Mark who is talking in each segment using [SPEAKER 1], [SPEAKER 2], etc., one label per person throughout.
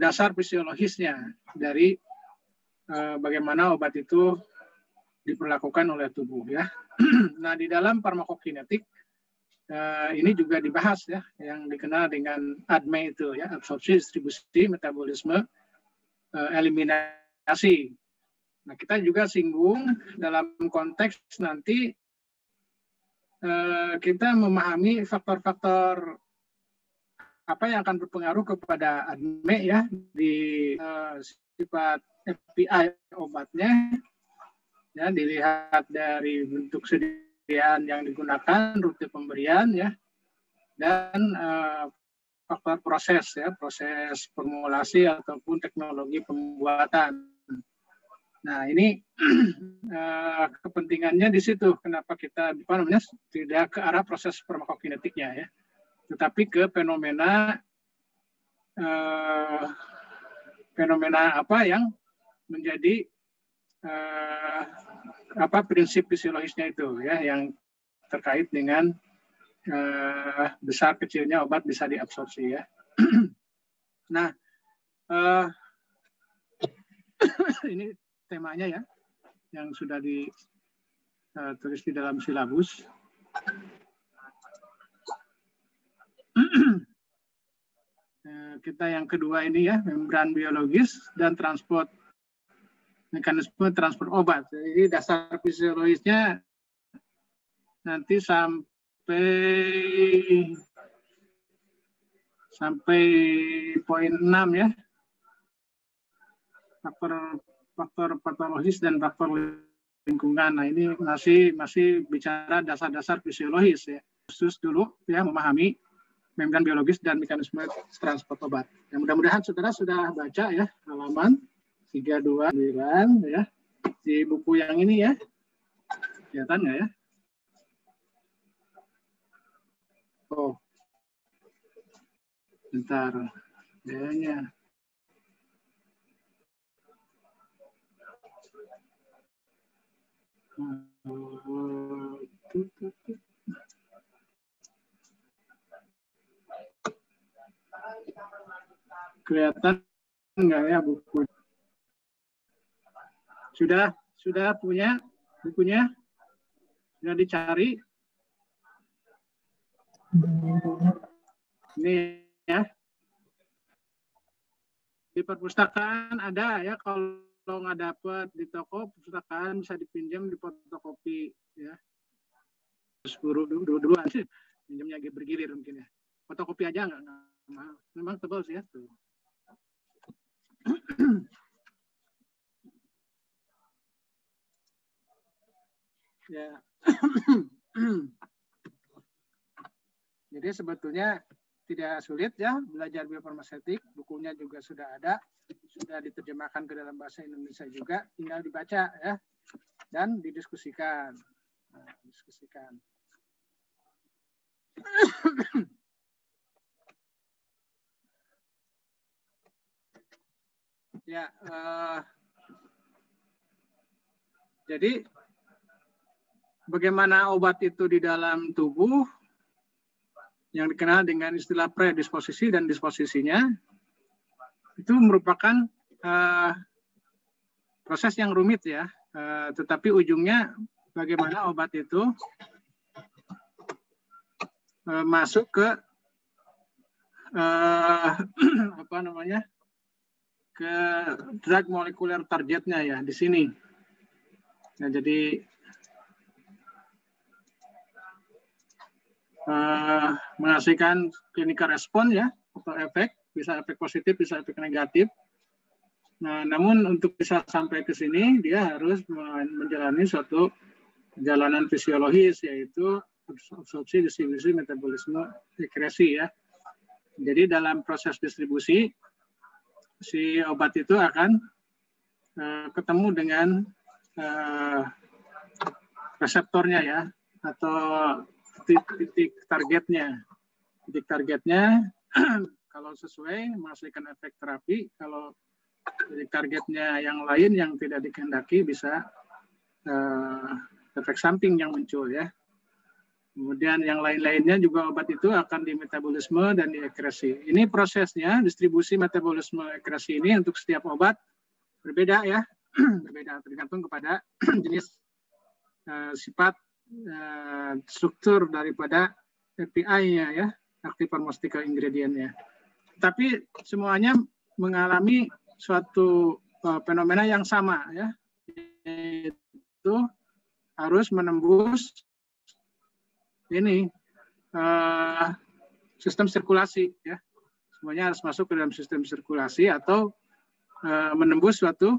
[SPEAKER 1] dasar fisiologisnya dari bagaimana obat itu diperlakukan oleh tubuh ya. Nah, di dalam farmakokinetik ini juga dibahas ya, yang dikenal dengan ADME itu ya, absorpsi, distribusi, metabolisme, eliminasi. Nah, kita juga singgung dalam konteks nanti kita memahami faktor-faktor apa yang akan berpengaruh kepada ADME ya di sifat FPI obatnya. Ya, dilihat dari bentuk sediaan yang digunakan, rute pemberian ya, dan faktor proses ya, proses formulasi ataupun teknologi pembuatan. Nah, ini kepentingannya di situ. Kenapa kita tidak ke arah proses farmakokinetiknya ya, tetapi ke fenomena apa yang menjadi prinsip fisiologisnya itu ya, yang terkait dengan besar kecilnya obat bisa diabsorpsi ya. Nah, ini temanya ya, yang sudah ditulis di dalam silabus. Kita yang kedua ini ya, membran biologis dan transport, mekanisme transport obat. Jadi dasar fisiologisnya nanti sampai poin 6 ya. Faktor patologis dan faktor lingkungan. Nah, ini masih bicara dasar-dasar fisiologis ya. Khusus dulu ya, memahami membran biologis dan mekanisme transport obat. Ya, mudah-mudahan saudara sudah baca ya halaman 329 ya di buku yang ini ya. Kelihatan nggak ya? Oh, bentar. Kayaknya. Kelihatan nggak ya buku? Sudah punya bukunya? Sudah dicari? Ini ya. Di perpustakaan ada ya, kalau nggak dapat di toko perpustakaan bisa dipinjam di fotokopi ya. Terus dulu sih pinjamnya bergilir mungkin ya. Fotokopi aja nggak mahal. Memang tebal sih ya tuh. Ya. Jadi sebetulnya tidak sulit ya belajar biofarmaseutik, bukunya juga sudah ada, sudah diterjemahkan ke dalam bahasa Indonesia juga, tinggal dibaca ya dan didiskusikan. Nah, diskusikan. Ya, jadi bagaimana obat itu di dalam tubuh yang dikenal dengan istilah predisposisi dan disposisinya itu merupakan proses yang rumit ya, tetapi ujungnya bagaimana obat itu masuk ke ke drug molekuler targetnya ya di sini. Nah, jadi menghasilkan clinical respon ya atau efek, bisa efek positif, bisa efek negatif. Nah, namun untuk bisa sampai ke sini dia harus menjalani suatu perjalanan fisiologis, yaitu absorpsi, distribusi, metabolisme, sekresi ya. Jadi dalam proses distribusi si obat itu akan ketemu dengan reseptornya ya, atau titik targetnya. Titik targetnya kalau sesuai menghasilkan efek terapi, kalau titik targetnya yang lain yang tidak dikehendaki bisa efek samping yang muncul ya. Kemudian yang lain-lainnya juga obat itu akan di metabolisme dan di ekresi. Ini prosesnya, distribusi metabolisme ekresi ini untuk setiap obat berbeda ya, berbeda tergantung kepada jenis sifat struktur daripada API-nya ya, active pharmaceutical ingredient-nya. Tapi semuanya mengalami suatu fenomena yang sama ya, yaitu harus menembus ini sistem sirkulasi ya, semuanya harus masuk ke dalam sistem sirkulasi atau menembus suatu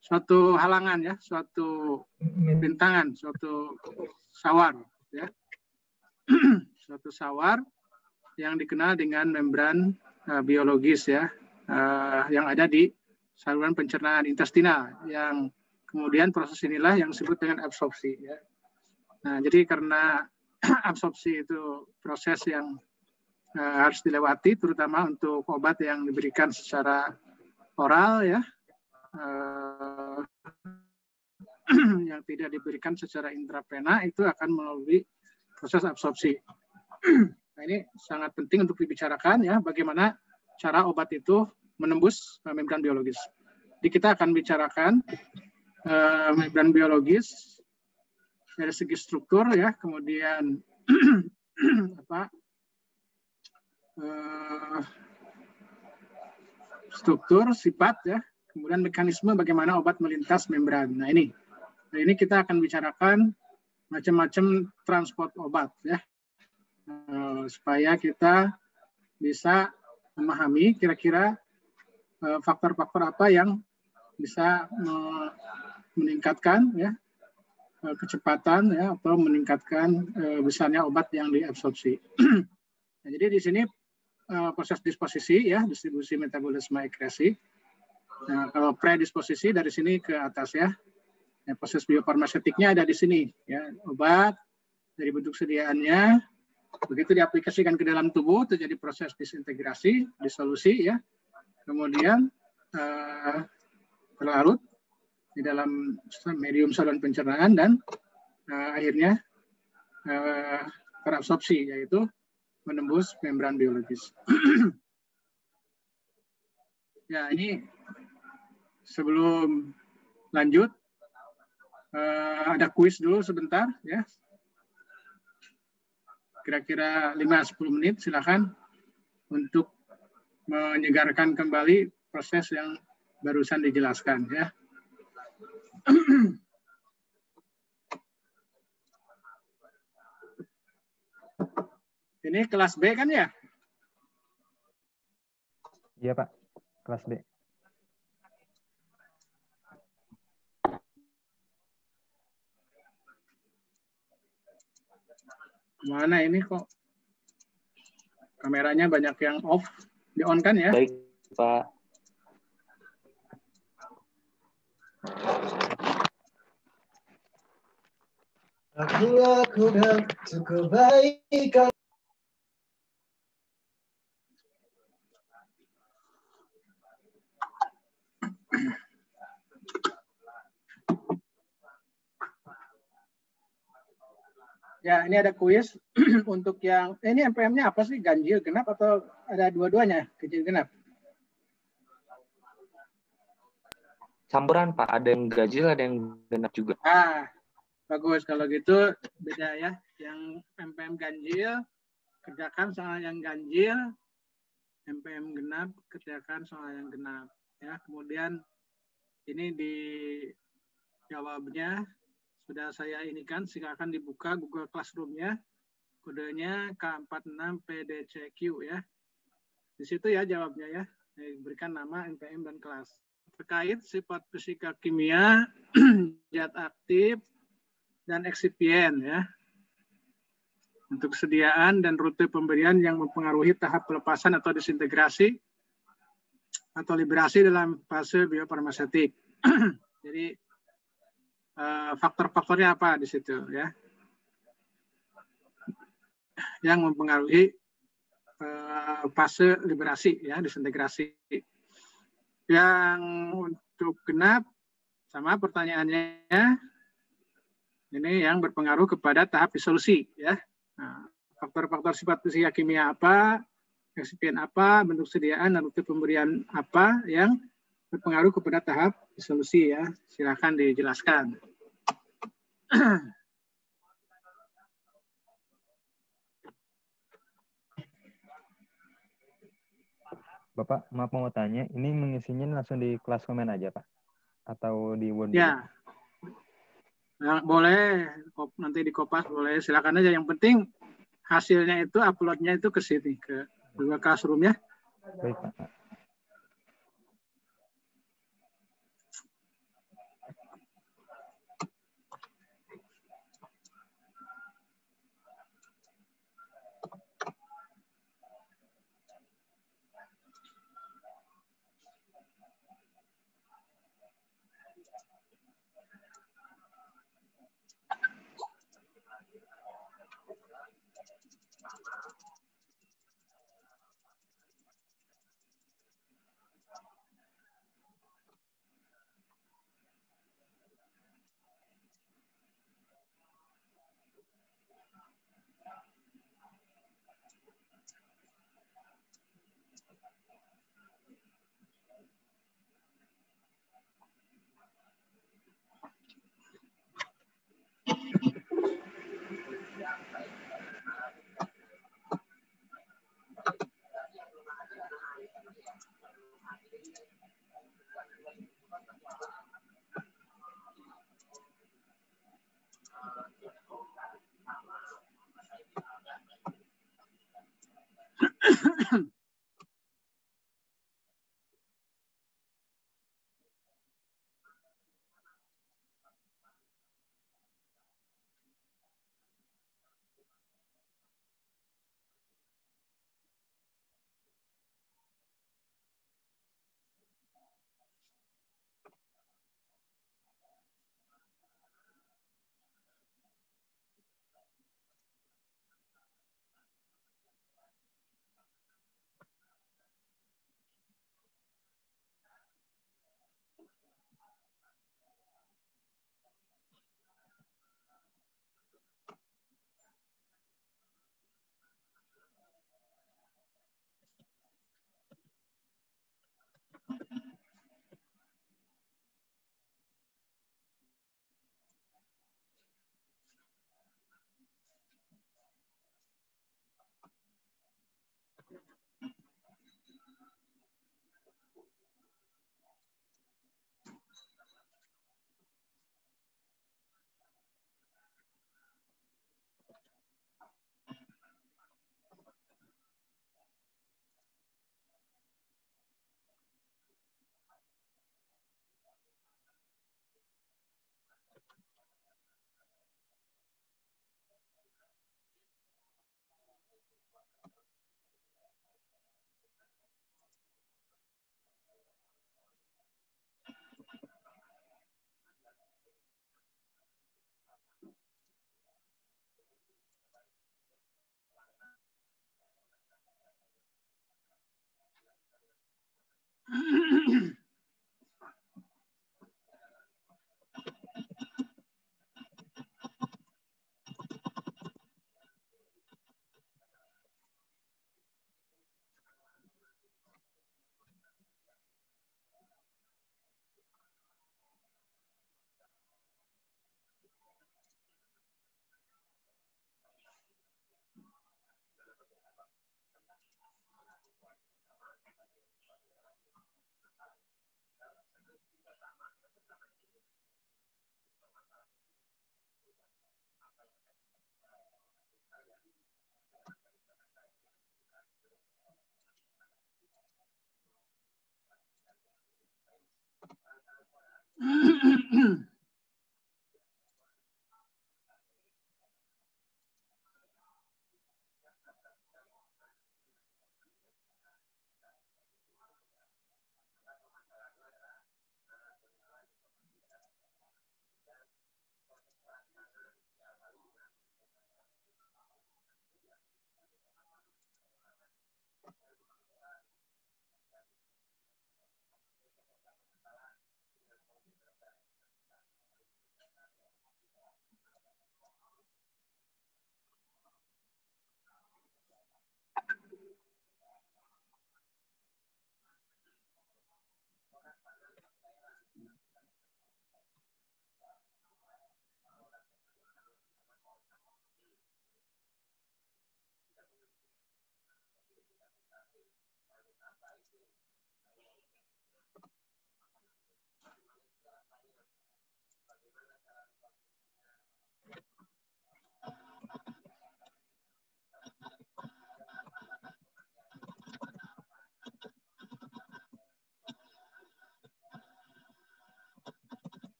[SPEAKER 1] suatu halangan ya, suatu rintangan, suatu sawar ya, suatu sawar yang dikenal dengan membran biologis ya, yang ada di saluran pencernaan intestinal, yang kemudian proses inilah yang disebut dengan absorpsi ya. Nah, jadi karena absorpsi itu proses yang harus dilewati, terutama untuk obat yang diberikan secara oral ya, yang tidak diberikan secara intravena itu akan melalui proses absorpsi. Nah, ini sangat penting untuk dibicarakan ya, bagaimana cara obat itu menembus membran biologis. Jadi kita akan bicarakan membran biologis dari segi struktur ya, kemudian struktur, sifat ya, kemudian mekanisme bagaimana obat melintas membran. Nah ini kita akan bicarakan macam-macam transport obat ya, supaya kita bisa memahami kira-kira faktor-faktor apa yang bisa meningkatkan ya kecepatan ya, atau meningkatkan besarnya obat yang diabsorpsi. Nah, jadi di sini proses disposisi ya, distribusi metabolisme ekresi. Nah, kalau predisposisi dari sini ke atas ya. Ya, proses biofarmaseutiknya ada di sini ya, obat dari bentuk sediaannya begitu diaplikasikan ke dalam tubuh terjadi proses disintegrasi, disolusi ya. Kemudian terlarut di dalam medium saluran pencernaan dan akhirnya terabsorpsi, yaitu menembus membran biologis. Ya, ini sebelum lanjut ada kuis dulu sebentar ya. Kira-kira 5-10 menit silakan untuk menyegarkan kembali proses yang barusan dijelaskan ya. Ini kelas B kan ya?
[SPEAKER 2] Iya Pak, kelas B.
[SPEAKER 1] Mana ini kok kameranya banyak yang off, di on kan ya?
[SPEAKER 3] Baik Pak.
[SPEAKER 4] Aku lakukan untuk kebaikan.
[SPEAKER 1] Ya, ini ada kuis untuk yang ini MPM-nya apa sih? Ganjil genap atau ada dua-duanya? Ganjil genap.
[SPEAKER 3] Campuran Pak, ada yang ganjil, ada yang genap juga.
[SPEAKER 1] Ah, bagus kalau gitu beda ya. Yang MPM ganjil kerjakan soal yang ganjil, MPM genap kerjakan soal yang genap. Ya, kemudian ini di jawabnya sudah saya inikan, silakan dibuka Google Classroom-nya, kodenya K46PDCQ ya. Di situ ya jawabnya ya, diberikan nama, NPM dan kelas. Terkait sifat fisika kimia, zat aktif dan eksipien ya. Untuk kesediaan dan rute pemberian yang mempengaruhi tahap pelepasan atau disintegrasi atau liberasi dalam fase biofarmaseutik. Jadi faktor-faktornya apa di situ ya, yang mempengaruhi fase liberasi ya, disintegrasi. Yang untuk genap sama pertanyaannya, Ini yang berpengaruh kepada tahap disolusi, ya. Nah, faktor-faktor sifat fisika kimia apa, eksipien apa, bentuk sediaan dan bukti pemberian apa yang berpengaruh kepada tahap disolusi, ya. Silakan dijelaskan.
[SPEAKER 2] Bapak, maaf mau tanya, ini mengisinya langsung di kelas komen aja, Pak? Atau di Word juga?
[SPEAKER 1] Ya, nah, boleh nanti di Kopas boleh, silakan aja. Yang penting hasilnya itu uploadnya itu ke sini, ke Google Classroom, ya.
[SPEAKER 2] Baik, Pak.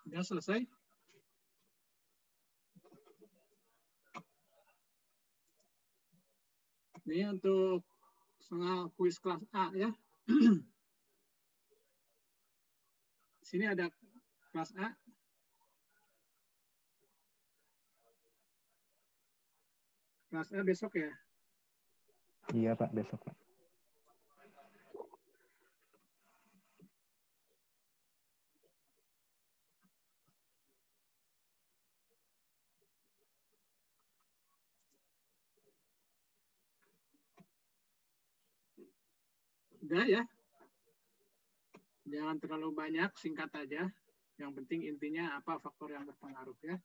[SPEAKER 1] Sudah selesai? Ini untuk soal kuis kelas A ya. Di sini ada kelas A. Kelas A besok ya?
[SPEAKER 2] Iya Pak, besok Pak.
[SPEAKER 1] Udah ya. Jangan terlalu banyak, singkat aja. Yang penting intinya apa faktor yang berpengaruh ya.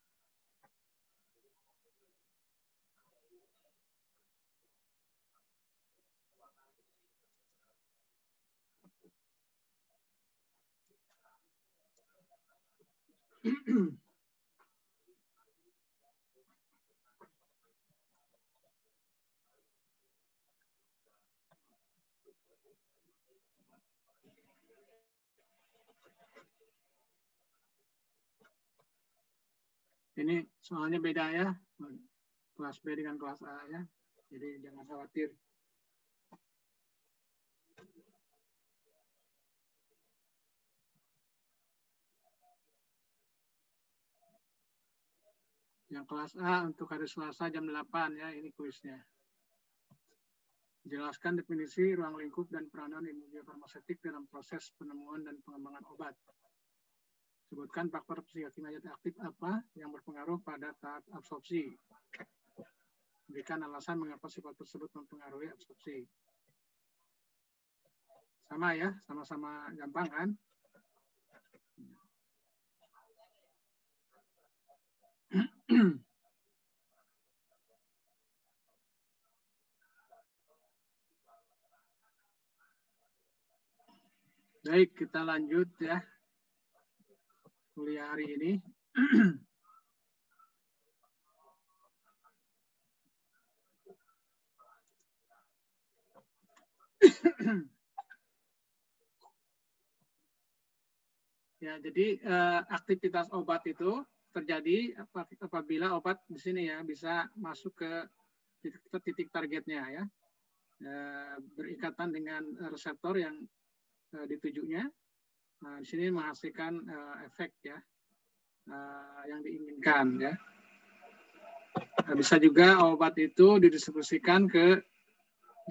[SPEAKER 1] Ini soalnya beda ya, kelas B dengan kelas A ya, jadi jangan khawatir. Yang kelas A untuk hari Selasa jam 8 ya, ini kuisnya. Jelaskan definisi ruang lingkup dan peranan imunologi farmaseutik dalam proses penemuan dan pengembangan obat. Sebutkan faktor psikokimia aktif apa yang berpengaruh pada tahap absorpsi. Berikan alasan mengapa sifat tersebut mempengaruhi absorpsi. Sama ya, sama-sama gampang kan? Baik, kita lanjut ya. Kuliah hari ini. Ya, jadi aktivitas obat itu terjadi apabila obat di sini ya bisa masuk ke titik targetnya ya, berikatan dengan reseptor yang ditujunya. Nah, di sini menghasilkan efek ya yang diinginkan ya. Nah, bisa juga obat itu didistribusikan ke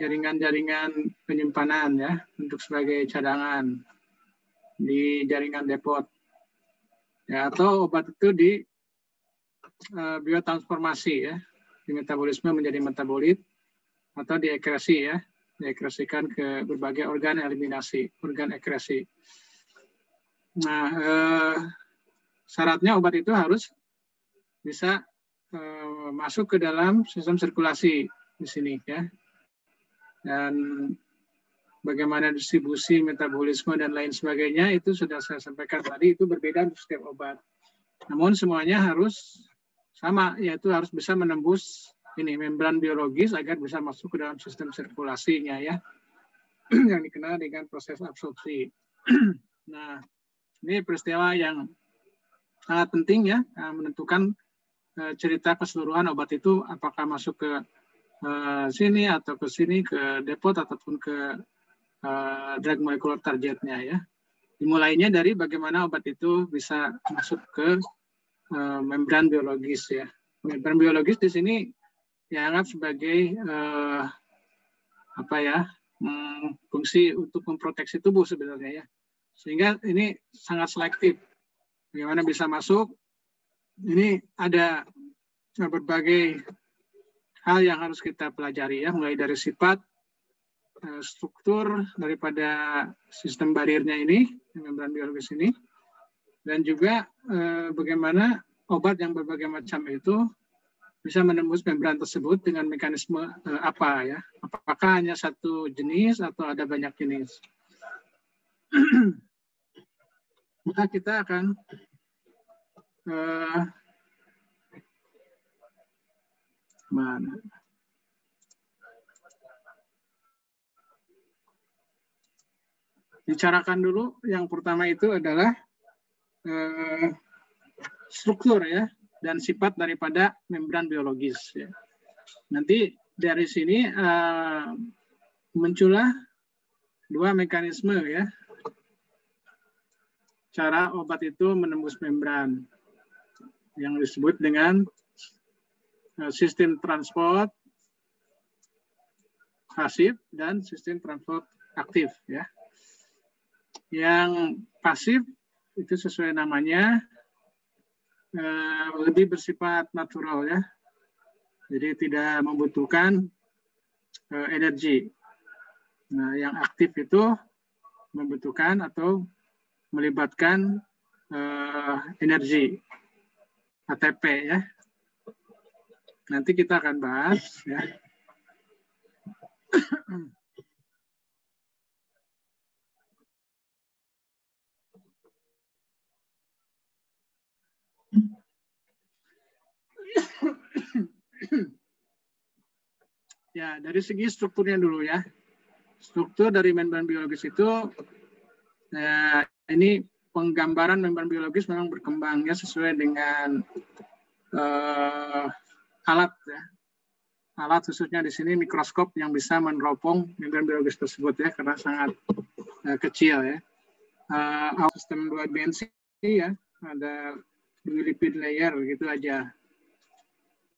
[SPEAKER 1] jaringan-jaringan penyimpanan ya untuk sebagai cadangan di jaringan depot. Ya, atau obat itu di biotransformasi ya, di metabolisme menjadi metabolit atau diekresi ya, diekresikan ke berbagai organ eliminasi, organ ekresi. Nah, syaratnya obat itu harus bisa masuk ke dalam sistem sirkulasi di sini ya. Dan bagaimana distribusi, metabolisme dan lain sebagainya itu sudah saya sampaikan tadi, itu berbeda untuk setiap obat. Namun semuanya harus sama, yaitu harus bisa menembus ini membran biologis agar bisa masuk ke dalam sistem sirkulasinya ya, yang dikenal dengan proses absorpsi. Nah, ini peristiwa yang sangat penting ya, menentukan cerita keseluruhan obat itu apakah masuk ke sini atau ke sini, ke depot ataupun ke drug molecular targetnya ya. Dimulainya dari bagaimana obat itu bisa masuk ke membran biologis ya. Membran biologis di sini dianggap sebagai fungsi untuk memproteksi tubuh sebenarnya ya. Sehingga ini sangat selektif. Bagaimana bisa masuk? Ini ada berbagai hal yang harus kita pelajari ya, mulai dari sifat, struktur daripada sistem barirnya ini, membran biologis ini, dan juga bagaimana obat yang berbagai macam itu bisa menembus membran tersebut dengan mekanisme apa ya? Apakah hanya satu jenis atau ada banyak jenis? Maka kita akan bicarakan dulu. Yang pertama itu adalah struktur ya dan sifat daripada membran biologis. Ya. Nanti dari sini muncullah dua mekanisme ya. Cara obat itu menembus membran yang disebut dengan sistem transport pasif dan sistem transport aktif ya. Yang pasif itu sesuai namanya lebih bersifat natural ya. Jadi tidak membutuhkan energi. Nah, yang aktif itu membutuhkan atau melibatkan energi ATP ya. Nanti kita akan bahas ya. Ya, dari segi strukturnya dulu ya. Struktur dari membran biologis itu ini penggambaran membran biologis memang berkembang ya sesuai dengan alat ya. Alat khususnya di sini mikroskop yang bisa meneropong membran biologis tersebut ya karena sangat kecil ya. Sistem 2 dimensi ya, ada lipid layer gitu aja.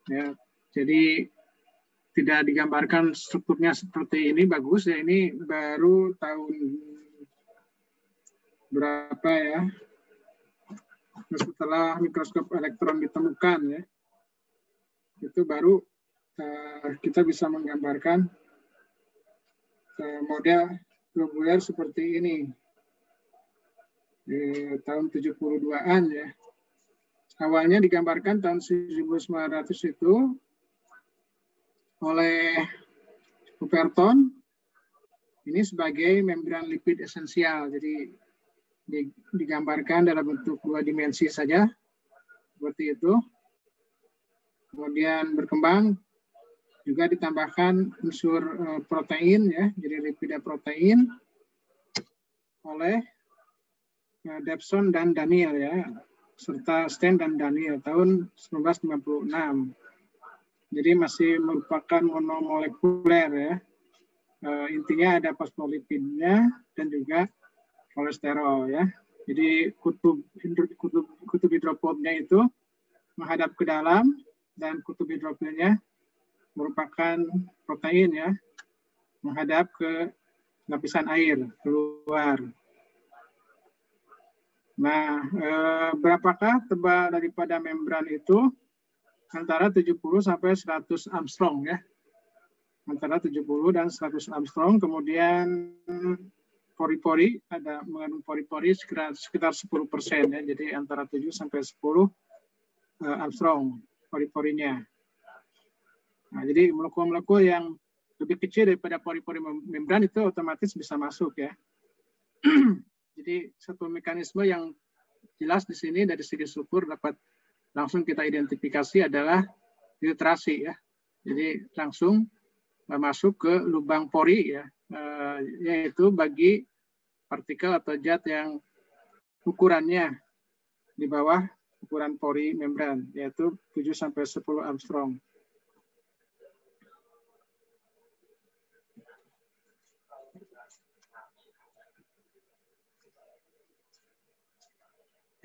[SPEAKER 1] Ya, jadi tidak digambarkan strukturnya seperti ini bagus ya, ini baru tahun berapa ya setelah mikroskop elektron ditemukan ya, itu baru kita bisa menggambarkan model globuler seperti ini di tahun 72-an ya. Awalnya digambarkan tahun 1900 itu oleh Pemberton ini sebagai membran lipid esensial. Jadi digambarkan dalam bentuk 2 dimensi saja seperti itu. Kemudian berkembang juga ditambahkan unsur protein ya, jadi lipida protein oleh Debson dan Daniel ya, serta Stein dan Daniel tahun 1956. Jadi masih merupakan monomolekuler ya. Intinya ada fosfolipidnya dan juga kolesterol ya. Jadi kutub hidrofobnya itu menghadap ke dalam dan kutub hidrofilnya merupakan protein ya, menghadap ke lapisan air keluar. Nah, berapakah tebal daripada membran itu? Antara 70 sampai 100 Armstrong ya. Antara 70 dan 100 Armstrong. Kemudian pori-pori, ada mengandung pori-pori sekitar 10% ya. Jadi antara 7 sampai 10 Armstrong pori-porinya. Nah, jadi molekul-molekul yang lebih kecil daripada pori-pori membran itu otomatis bisa masuk ya. Jadi satu mekanisme yang jelas di sini dari segi struktur dapat langsung kita identifikasi adalah filtrasi ya. Jadi langsung masuk ke lubang pori ya, yaitu bagi partikel atau zat yang ukurannya di bawah ukuran pori membran, yaitu 7 sampai 10 Armstrong.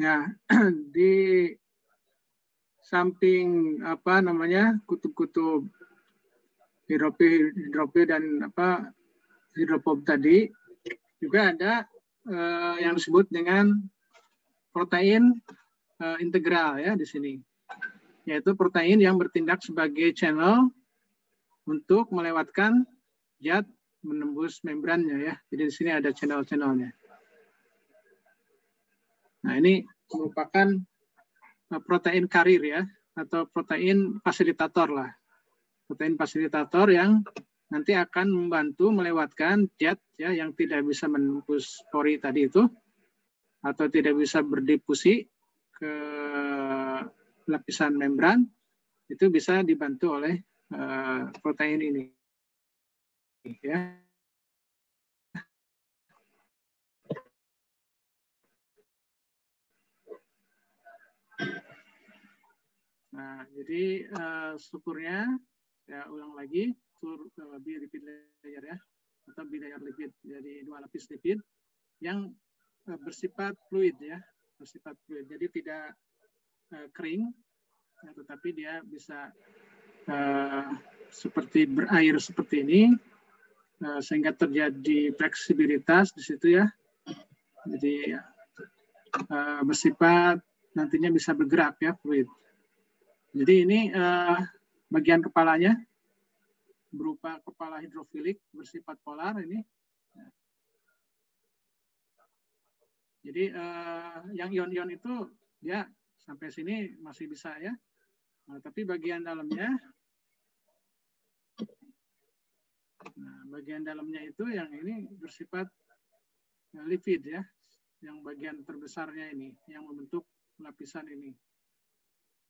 [SPEAKER 1] Ya, di samping kutub-kutub hidrofil dan hidrofob tadi juga ada yang disebut dengan protein integral ya di sini. yaitu protein yang bertindak sebagai channel untuk melewatkan zat menembus membrannya ya. Jadi di sini ada channel-channelnya. Nah, ini merupakan protein karir ya, atau protein fasilitator lah. Protein fasilitator yang nanti akan membantu melewatkan zat ya yang tidak bisa menembus pori tadi itu, atau tidak bisa berdifusi ke lapisan membran, itu bisa dibantu oleh protein ini. Ya. Nah, jadi strukturnya saya ulang lagi, struktur bilipid layer ya, atau bilayer lipid. Jadi dua lapis lipid yang bersifat fluid ya, bersifat fluid. Jadi tidak kering, ya, tetapi dia bisa seperti berair seperti ini, sehingga terjadi fleksibilitas di situ ya. Jadi bersifat nantinya bisa bergerak ya, fluid. Jadi ini bagian kepalanya berupa kepala hidrofilik bersifat polar ini. Jadi yang ion-ion itu ya sampai sini masih bisa ya. Nah, tapi bagian dalamnya, itu yang ini bersifat lipid ya, yang bagian terbesarnya ini yang membentuk lapisan ini.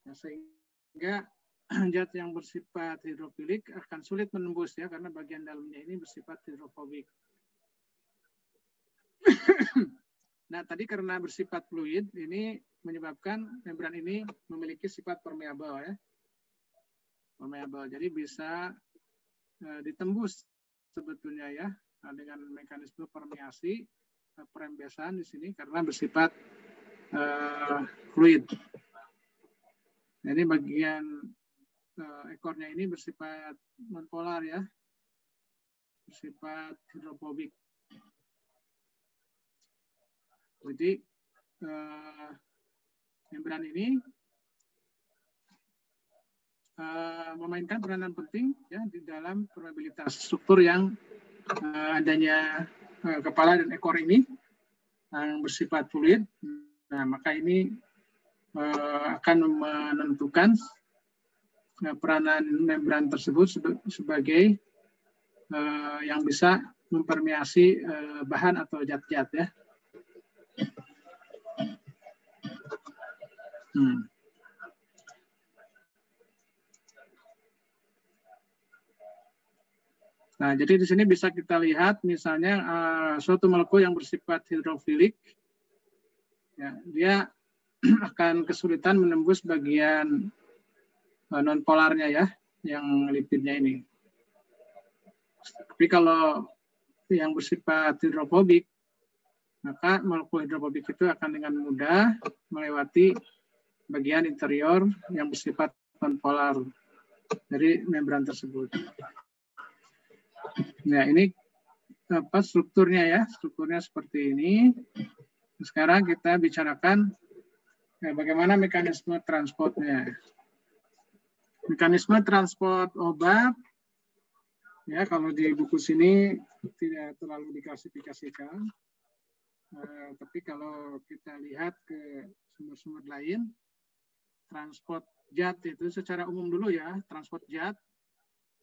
[SPEAKER 1] Nah, sehingga zat yang bersifat hidrofilik akan sulit menembus ya, karena bagian dalamnya ini bersifat hidrofobik. Nah, tadi karena bersifat fluid, ini menyebabkan membran ini memiliki sifat permeabel ya. Permeabel, jadi bisa ditembus sebetulnya ya, dengan mekanisme permeasi, perembesan di sini karena bersifat fluid. Jadi bagian ekornya ini bersifat nonpolar ya, bersifat hidrofobik. Jadi membran ini memainkan peranan penting ya di dalam probabilitas struktur yang adanya kepala dan ekor ini yang bersifat fluid. Nah, maka ini akan menentukan peranan membran tersebut sebagai yang bisa mempermeasi bahan atau zat-zat ya. Nah, jadi di sini bisa kita lihat misalnya suatu molekul yang bersifat hidrofilik, ya, dia akan kesulitan menembus bagian nonpolarnya ya, yang lipidnya ini. Tapi kalau yang bersifat hidrofobik, maka molekul hidrofobik itu akan dengan mudah melewati bagian interior yang bersifat nonpolar dari membran tersebut. Nah, ini apa strukturnya ya? Strukturnya seperti ini. Sekarang kita bicarakan bagaimana mekanisme transportnya. Mekanisme transport obat, ya kalau di buku sini tidak terlalu diklasifikasikan. Tapi kalau kita lihat ke sumber-sumber lain, transport zat itu secara umum dulu ya, transport zat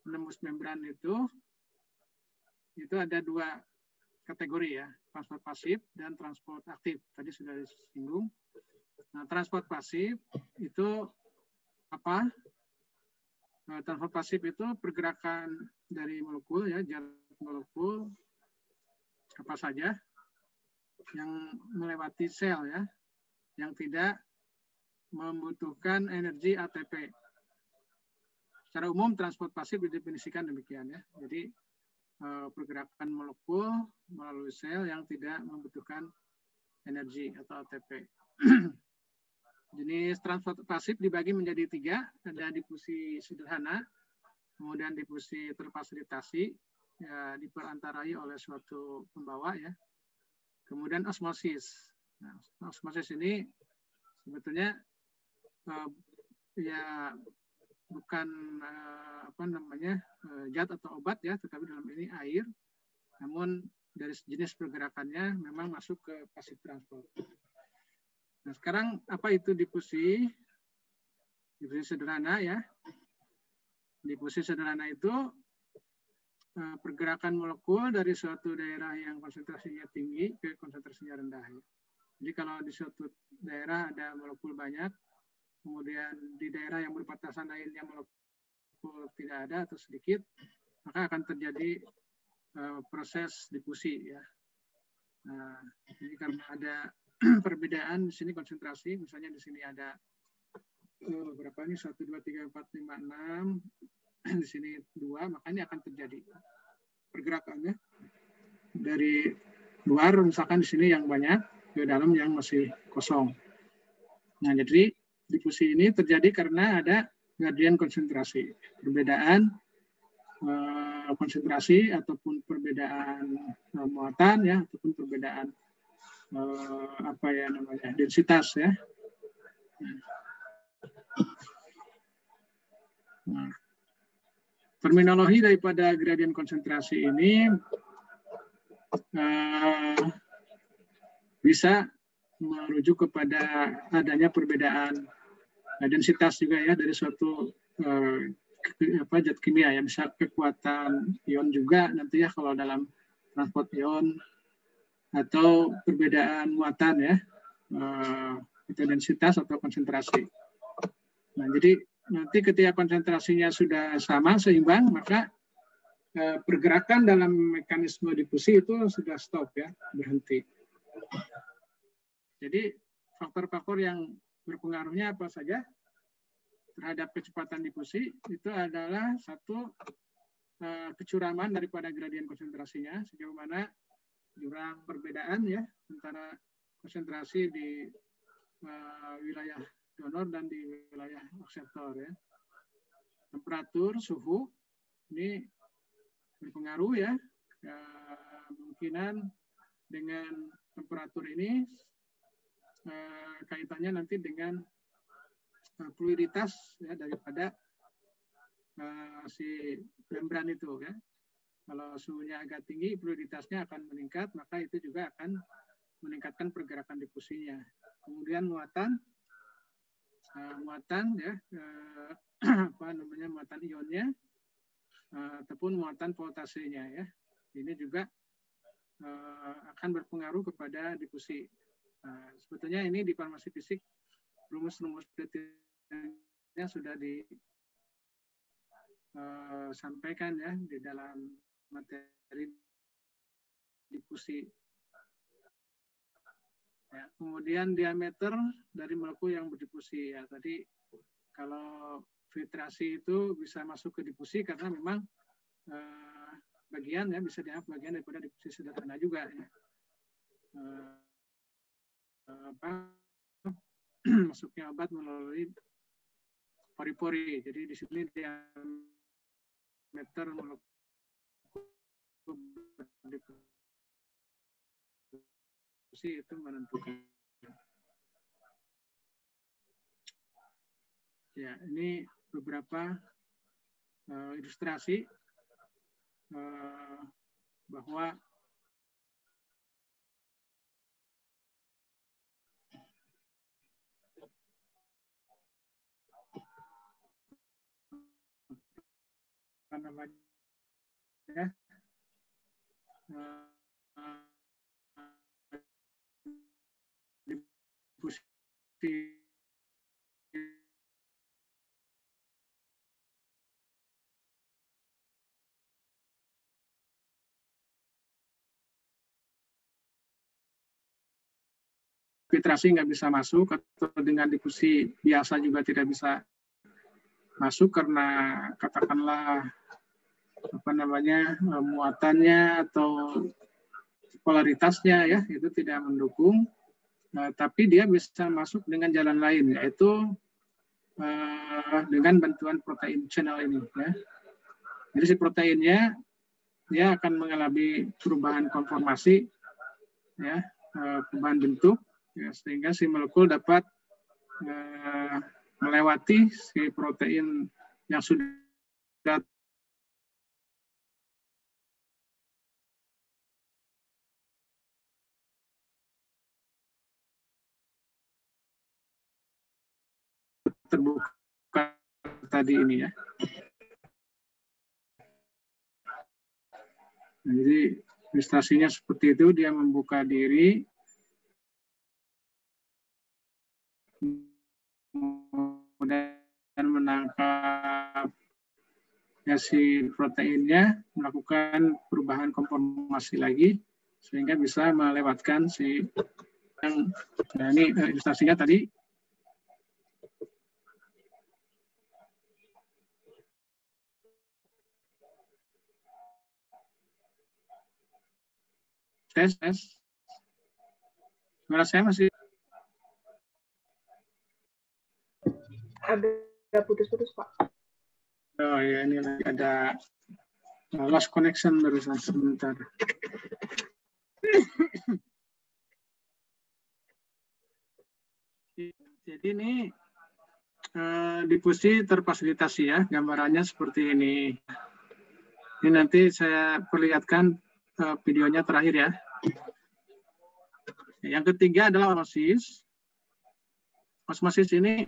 [SPEAKER 1] menembus membran itu ada dua kategori ya, transport pasif dan transport aktif. Tadi sudah disinggung. Nah, transport pasif itu apa? Nah, transport pasif itu pergerakan dari molekul ya, zat molekul apa saja yang melewati sel ya, yang tidak membutuhkan energi ATP. Secara umum transport pasif didefinisikan demikian ya. Jadi pergerakan molekul melalui sel yang tidak membutuhkan energi atau ATP. Jenis transport pasif dibagi menjadi 3, ada difusi sederhana, kemudian difusi terfasilitasi, ya, diperantarai oleh suatu pembawa ya. Kemudian osmosis. Nah, osmosis ini sebetulnya ya bukan zat atau obat ya, tetapi dalam ini air. Namun dari jenis pergerakannya memang masuk ke passive transport. Nah, sekarang apa itu difusi? Difusi sederhana ya. Difusi sederhana itu pergerakan molekul dari suatu daerah yang konsentrasinya tinggi ke konsentrasinya rendah. Jadi kalau di suatu daerah ada molekul banyak, kemudian di daerah yang berbatasan lainnya molekul tidak ada atau sedikit, maka akan terjadi proses difusi ya. Nah, ini karena ada perbedaan di sini konsentrasi, misalnya di sini ada berapa ini 1, 2, 3, 4, 5, 6, di sini 2, makanya akan terjadi pergerakannya dari luar, misalkan di sini yang banyak ke dalam yang masih kosong. Nah, jadi difusi ini terjadi karena ada gradien konsentrasi, perbedaan konsentrasi ataupun perbedaan muatan ya, ataupun perbedaan densitas ya. Nah, terminologi daripada gradien konsentrasi ini bisa merujuk kepada adanya perbedaan densitas juga ya dari suatu zat kimia ya, bisa kekuatan ion juga nanti ya kalau dalam transport ion, atau perbedaan muatan ya, atau densitas atau konsentrasi. Nah, jadi nanti ketika konsentrasinya sudah sama, seimbang, maka pergerakan dalam mekanisme difusi itu sudah stop ya, berhenti. Jadi faktor-faktor yang berpengaruhnya apa saja terhadap kecepatan difusi itu adalah satu, kecuraman daripada gradien konsentrasinya, sejauh mana jurang perbedaan ya antara konsentrasi di wilayah donor dan di wilayah akseptor ya. Temperatur, suhu ini berpengaruh ya. Kemungkinan dengan temperatur ini kaitannya nanti dengan fluiditas ya daripada si membran itu ya. Kalau suhunya agak tinggi, fluiditasnya akan meningkat, maka itu juga akan meningkatkan pergerakan difusinya. Kemudian muatan ya, muatan ionnya ataupun muatan voltasenya ya. Ini juga akan berpengaruh kepada difusi. Sebetulnya ini di farmasi fisik rumus-rumus detailnya sudah disampaikan ya di dalam materi difusi. Ya, kemudian diameter dari molekul yang berdifusi ya. Tadi kalau filtrasi itu bisa masuk ke difusi karena memang bagian ya, bisa dianggap bagian daripada difusi sederhana juga ya. Masuknya obat melalui pori-pori. Jadi di sini diameter molekul difusi itu menentukan. Ya, ini beberapa ilustrasi bahwa apa namanya ya, difusi filtrasi nggak bisa masuk, atau dengan difusi biasa juga tidak bisa masuk karena katakanlah muatannya atau polaritasnya ya itu tidak mendukung, tapi dia bisa masuk dengan jalan lain, yaitu dengan bantuan protein channel ini ya. Jadi si proteinnya dia akan mengalami perubahan konformasi ya, perubahan bentuk ya, sehingga si molekul dapat melewati si protein yang sudah terbuka tadi ini ya. Nah, jadi ilustrasinya seperti itu, dia membuka diri, kemudian menangkap ya, si proteinnya, melakukan perubahan konformasi lagi, sehingga bisa melewatkan si yang, nah ini ilustrasinya tadi. Tes. Suara saya masih
[SPEAKER 5] ada putus-putus, Pak.
[SPEAKER 1] Oh ya, ini lagi ada lost connection barusan sebentar. Jadi ini difusi terfasilitasi ya, gambarannya seperti ini. Ini nanti saya perlihatkan videonya terakhir ya. Yang ketiga adalah osmosis. Osmosis ini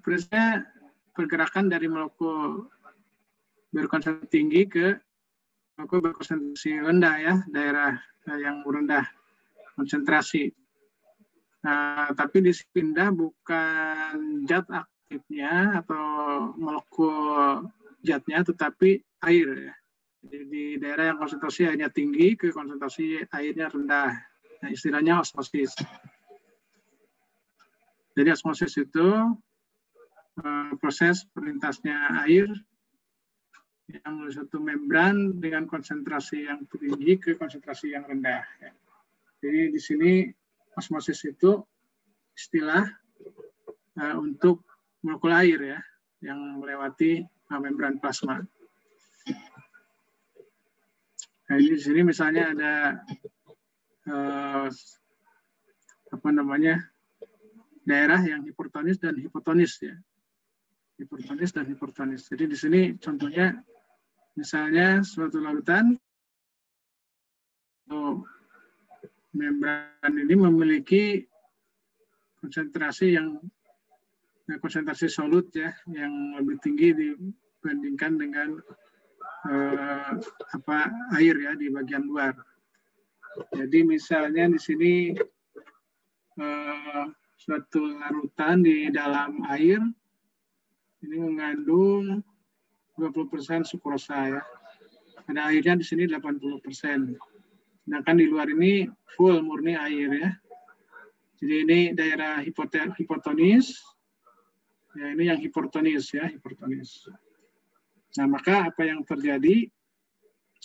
[SPEAKER 1] prinsipnya pergerakan dari molekul berkonsentrasi tinggi ke molekul berkonsentrasi rendah ya, daerah yang rendah konsentrasi. Tapi dipindah bukan zat aktifnya atau molekul zatnya, tetapi air ya. Jadi di daerah yang konsentrasi airnya tinggi ke konsentrasi airnya rendah. Nah, istilahnya osmosis. Jadi osmosis itu proses perlintasnya air yang melalui satu membran dengan konsentrasi yang tinggi ke konsentrasi yang rendah. Jadi di sini osmosis itu istilah untuk molekul air ya yang melewati membran plasma. Nah, di sini misalnya ada daerah yang hipertonis dan hipotonis ya. Hipertonis dan hipertonis. Jadi di sini contohnya misalnya suatu lautan, membran ini memiliki konsentrasi solut ya, yang lebih tinggi dibandingkan dengan air ya di bagian luar. Jadi misalnya di sini suatu larutan di dalam air ini mengandung 20% sukrosa ya. Ada airnya di sini 80%. Sedangkan di luar ini full murni air ya. Jadi ini daerah hipotonis. Ya, ini yang hipertonis ya, hipertonis. Nah, maka apa yang terjadi?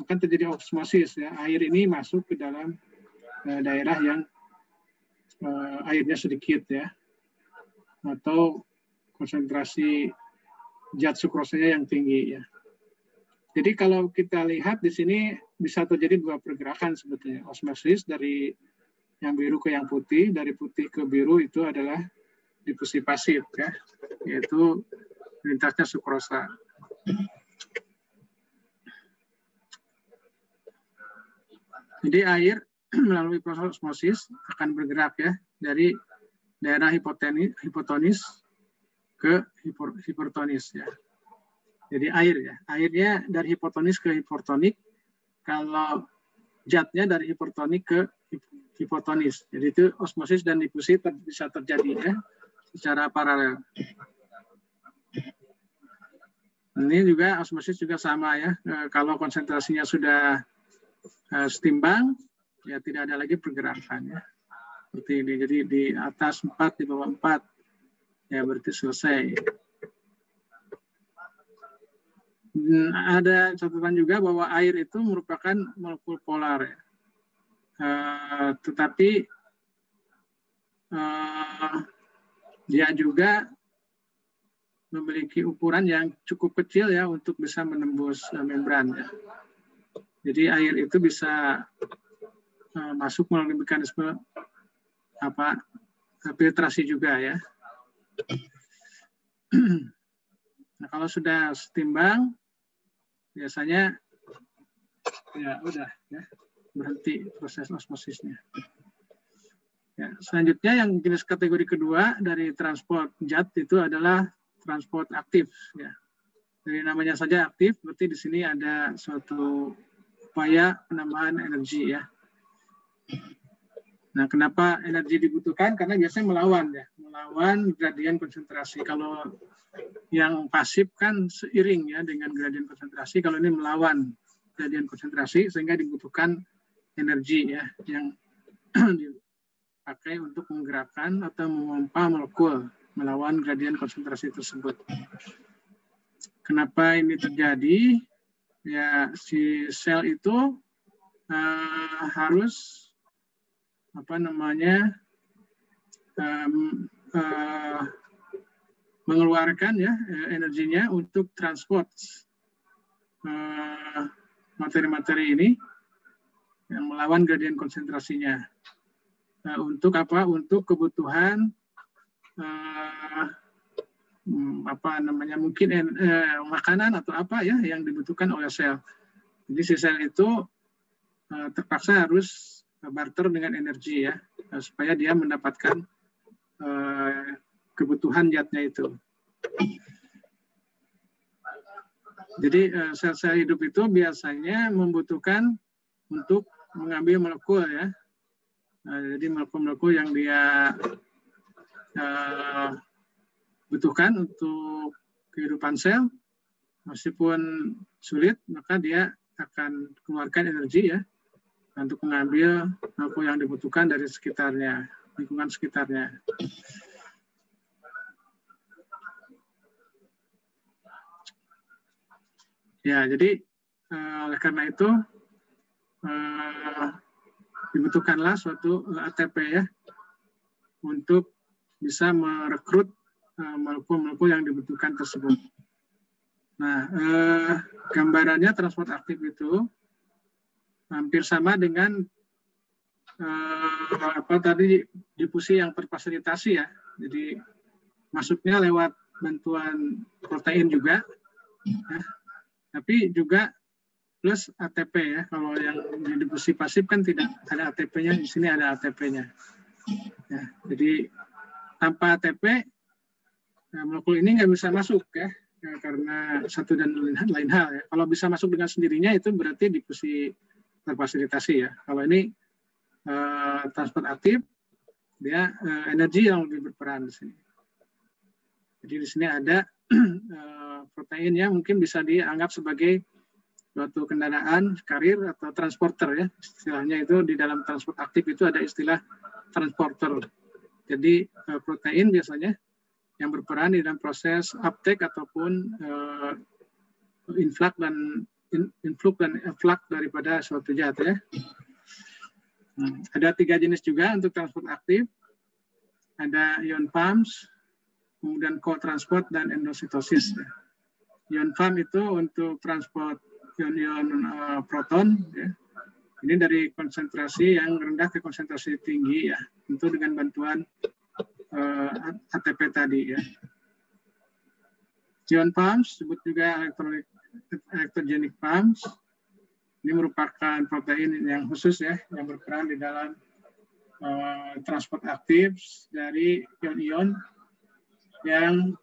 [SPEAKER 1] Akan terjadi osmosis ya. Air ini masuk ke dalam daerah yang airnya sedikit ya. Atau konsentrasi zat sukrosanya yang tinggi ya. Jadi kalau kita lihat di sini bisa terjadi dua pergerakan sebetulnya. Osmosis dari yang biru ke yang putih, dari putih ke biru itu adalah difusi pasif ya, yaitu lintasnya sukrosa. Jadi air melalui proses osmosis akan bergerak ya dari daerah hipotonis ke hipertonis ya. Jadi air ya, airnya dari hipotonis ke hipertonik, kalau zatnya dari hipertonik ke hipotonis. Jadi itu osmosis dan difusi bisa terjadi ya secara paralel. Ini juga osmosis juga sama ya, kalau konsentrasinya sudah setimbang, ya tidak ada lagi pergerakan ya. Seperti ini, jadi di atas 4, di bawah 4, ya berarti selesai. Ada catatan juga bahwa air itu merupakan molekul polar ya. Tetapi dia juga memiliki ukuran yang cukup kecil ya untuk bisa menembus membran ya. Jadi air itu bisa masuk melalui mekanisme filtrasi juga ya. Nah, kalau sudah setimbang, biasanya ya udah ya berhenti proses osmosisnya. Ya, selanjutnya yang jenis kategori kedua dari transport zat itu adalah transport aktif. Ya. Dari namanya saja aktif, berarti di sini ada suatu upaya penambahan energi ya. Nah, kenapa energi dibutuhkan? Karena biasanya melawan gradien konsentrasi. Kalau yang pasif kan seiring ya dengan gradien konsentrasi. Kalau ini melawan gradien konsentrasi, sehingga dibutuhkan energi ya yang dipakai untuk menggerakkan atau memompa molekul melawan gradien konsentrasi tersebut. Kenapa ini terjadi? Ya, si sel itu harus mengeluarkan ya energinya untuk transport materi-materi ini yang melawan gradien konsentrasinya. Untuk apa? Untuk kebutuhan mungkin makanan atau apa ya yang dibutuhkan oleh sel. Jadi si sel itu terpaksa harus barter dengan energi ya supaya dia mendapatkan kebutuhan zatnya itu. Jadi sel-sel hidup itu biasanya membutuhkan untuk mengambil molekul ya. Jadi molekul-molekul yang dia butuhkan untuk kehidupan sel, meskipun sulit, maka dia akan keluarkan energi ya untuk mengambil molekul yang dibutuhkan dari sekitarnya, lingkungan sekitarnya. Ya, jadi oleh karena itu dibutuhkanlah suatu ATP ya untuk bisa merekrut molekul-molekul yang dibutuhkan tersebut. Nah, gambarannya transport aktif itu hampir sama dengan tadi difusi yang terfasilitasi ya. Jadi masuknya lewat bantuan protein juga, ya. Tapi juga plus ATP ya. Kalau yang di difusi pasif kan tidak ada ATP-nya, di sini ada ATP-nya. Ya, jadi tanpa ATP molekul ini nggak bisa masuk ya, karena satu dan lain hal ya. Kalau bisa masuk dengan sendirinya itu berarti difusi terfasilitasi ya. Kalau ini transport aktif, dia energi yang lebih berperan di sini. Jadi di sini ada protein yang mungkin bisa dianggap sebagai suatu kendaraan karir atau transporter ya. Istilahnya itu di dalam transport aktif itu ada istilah transporter. Jadi protein biasanya yang berperan di dalam proses uptake ataupun influx dan efflux daripada suatu zat ya. Ada 3 jenis juga untuk transport aktif. Ada ion pumps, kemudian co-transport dan endositosis. Ion pump itu untuk transport ion-ion proton. Ya. Ini dari konsentrasi yang rendah ke konsentrasi tinggi ya, tentu dengan bantuan ATP tadi ya. Ion pumps disebut juga electrogenic pumps. Ini merupakan protein yang khusus ya, yang berperan di dalam transport aktif dari ion-ion yang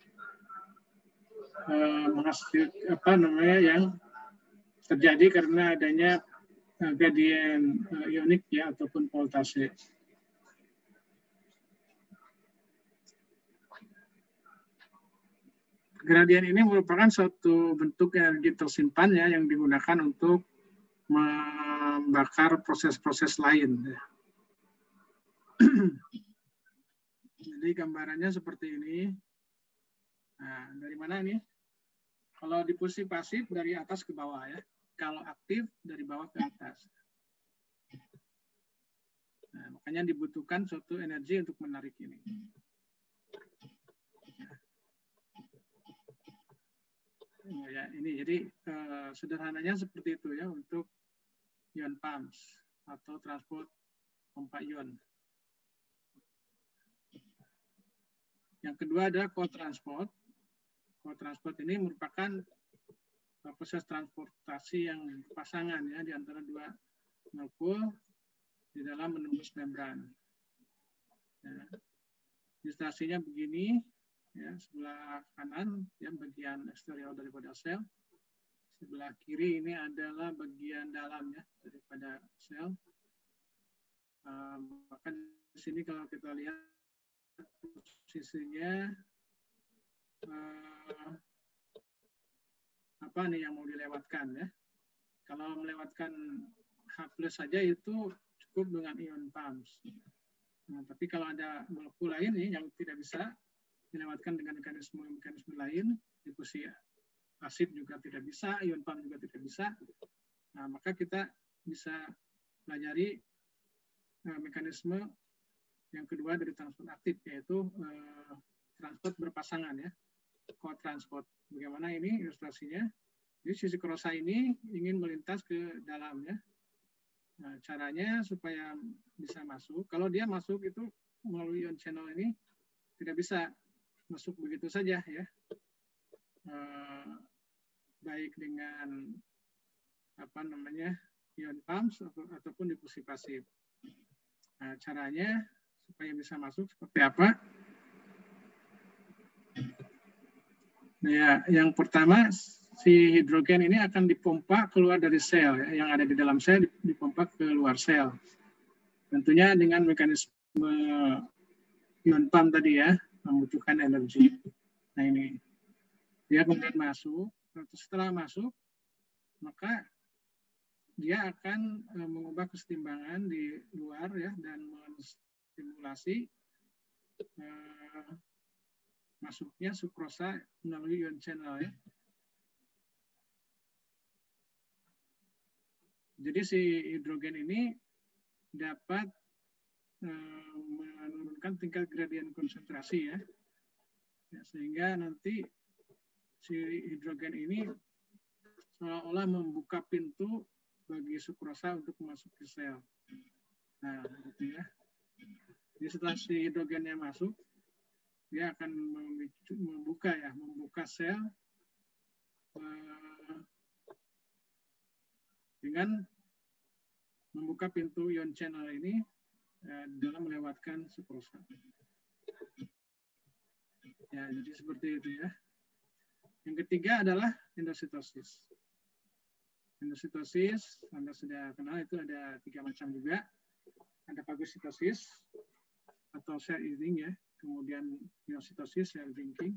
[SPEAKER 1] menghasilkan yang terjadi karena adanya gradien ionik ya ataupun voltase. Gradien ini merupakan suatu bentuk energi tersimpan ya yang digunakan untuk membakar proses-proses lain. Jadi gambarannya seperti ini. Nah, dari mana ini? Kalau difusi pasif dari atas ke bawah ya. Kalau aktif dari bawah ke atas. Nah, makanya dibutuhkan suatu energi untuk menarik ini. Ya, ini jadi sederhananya seperti itu ya untuk ion pumps atau transport pompa ion. Yang kedua adalah co-transport. Co-transport ini merupakan proses transportasi yang berpasangan ya di antara dua molekul di dalam menembus membran. Ya. Ilustrasinya begini, ya, sebelah kanan ya bagian eksterior daripada sel, sebelah kiri ini adalah bagian dalam ya daripada sel. Maka di sini kalau kita lihat posisinya apa nih yang mau dilewatkan ya? Kalau melewatkan H+ saja itu cukup dengan ion pumps. Nah, tapi kalau ada molekul lain nih yang tidak bisa dilewatkan dengan mekanisme lain, difusi asid juga tidak bisa, ion pump juga tidak bisa. Nah, maka kita bisa pelajari mekanisme yang kedua dari transport aktif, yaitu transport berpasangan ya, co-transport. Bagaimana ini ilustrasinya? Jadi si sukrosa ini ingin melintas ke dalam ya. Nah, caranya supaya bisa masuk, kalau dia masuk itu melalui ion channel ini tidak bisa masuk begitu saja ya. Baik dengan apa namanya ion pumps ataupun difusi pasif. Nah, caranya supaya bisa masuk seperti apa? Nah, ya, yang pertama si hidrogen ini akan dipompa keluar dari sel ya, yang ada di dalam sel dipompa ke luar sel. Tentunya dengan mekanisme ion pump tadi ya, membutuhkan energi. Nah ini dia kemudian masuk. Setelah masuk, maka dia akan mengubah kesetimbangan di luar ya dan menstimulasi masuknya sukrosa melalui ion channel ya. Jadi si hidrogen ini dapat menurunkan tingkat gradien konsentrasi ya. Sehingga nanti si hidrogen ini seolah-olah membuka pintu bagi sukrosa untuk masuk ke sel. Nah, gitu ya. Jadi setelah si hidrogennya masuk, dia akan membuka sel dengan membuka pintu ion channel ini dalam melewatkan sukrosa. Ya, jadi seperti itu ya. Yang ketiga adalah endositosis. Endositosis, Anda sudah kenal itu ada 3 macam juga. Ada fagositosis atau cell eating ya, kemudian myositosis, cell drinking,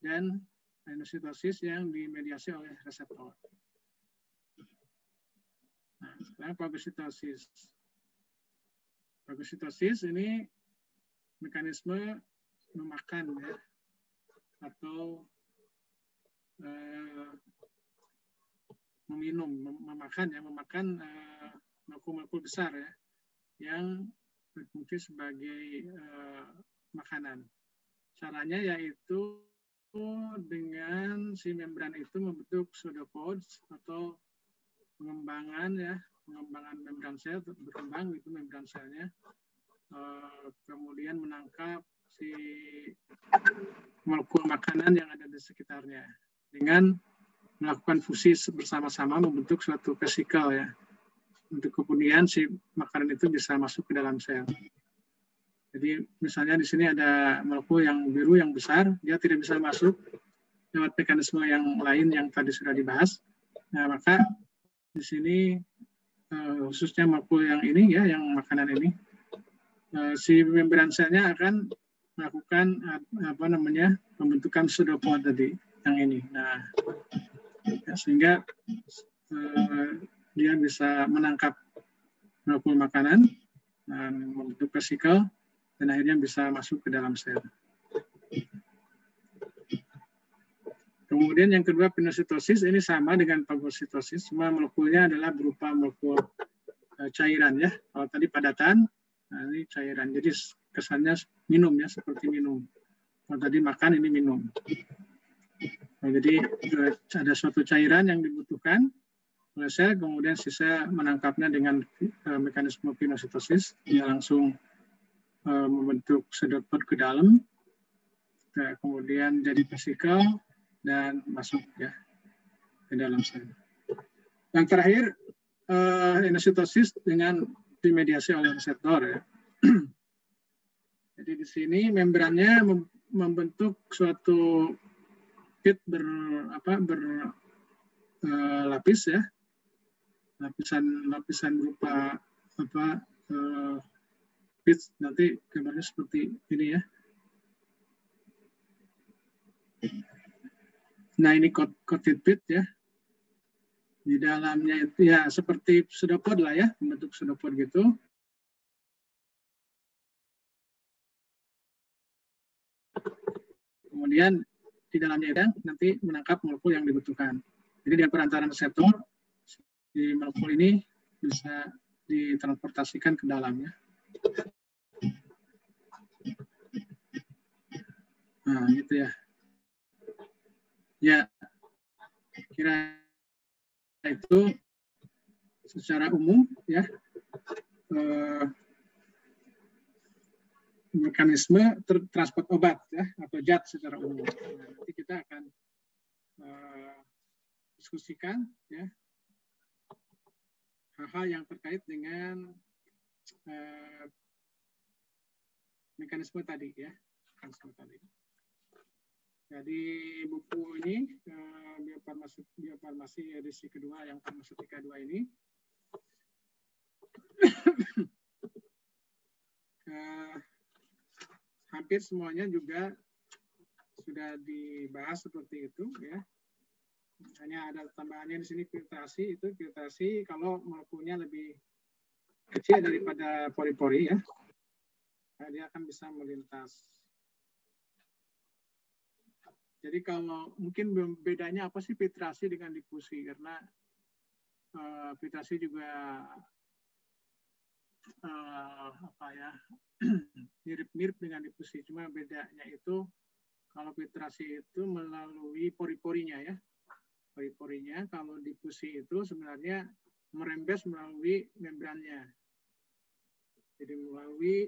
[SPEAKER 1] dan endositosis yang dimediasi oleh reseptor. Nah, sekarang fagositosis. Fagositosis ini mekanisme memakan ya, atau memakan molekul-molekul besar ya, yang berfungsi sebagai makanan. Caranya yaitu dengan si membran itu membentuk pseudopods atau pengembangan membran sel, berkembang itu membran selnya, kemudian menangkap si molekul makanan yang ada di sekitarnya dengan melakukan fusi bersama-sama membentuk suatu vesikel ya, untuk kemudian si makanan itu bisa masuk ke dalam sel. Jadi misalnya di sini ada molekul yang biru yang besar, dia tidak bisa masuk lewat mekanisme yang lain yang tadi sudah dibahas. Nah, maka di sini khususnya molekul yang ini ya, yang makanan ini, si membran selnya akan melakukan pembentukan pseudopod tadi yang ini. Nah, ya, sehingga dia bisa menangkap molekul makanan dan membentuk vesikel dan akhirnya bisa masuk ke dalam sel. Kemudian yang kedua pinositosis, ini sama dengan fagositosis, cuma molekulnya adalah berupa molekul cairan ya. Kalau tadi padatan, nah ini cairan. Jadi kesannya minum ya, seperti minum. Kalau tadi makan, ini minum. Nah, jadi ada suatu cairan yang dibutuhkan oleh sel, kemudian si sel menangkapnya dengan mekanisme pinositosis, dia langsung membentuk pseudopod ke dalam, kemudian jadi vesikel dan masuk ya ke dalam sel. Yang terakhir endositosis dengan dimediasi oleh reseptor ya. Jadi di sini membrannya membentuk suatu pit berlapis ya, lapisan berupa pit, nanti gambarnya seperti ini ya. Nah ini coated pit ya. Di dalamnya itu ya seperti pseudopod lah ya, membentuk pseudopod gitu. Kemudian di dalamnya itu nanti menangkap molekul yang dibutuhkan. Jadi di perantaran reseptor di molekul ini bisa ditransportasikan ke dalamnya. Nah, gitu ya. Ya, kira itu secara umum ya mekanisme transport obat ya atau zat secara umum. Nah, nanti kita akan diskusikan ya hal-hal yang terkait dengan mekanisme tadi ya, mekanisme tadi. Jadi buku ini biofarmasi edisi kedua yang farmaseutika 2 ini hampir semuanya juga sudah dibahas seperti itu ya. Hanya ada tambahannya di sini filtrasi, itu filtrasi kalau molekulnya lebih kecil daripada pori-pori ya. Nah, dia akan bisa melintas. Jadi kalau mungkin bedanya apa sih filtrasi dengan difusi, karena filtrasi juga mirip-mirip dengan difusi, cuma bedanya itu kalau filtrasi itu melalui pori-porinya ya, pori-porinya. Kalau difusi itu sebenarnya merembes melalui membrannya, jadi melalui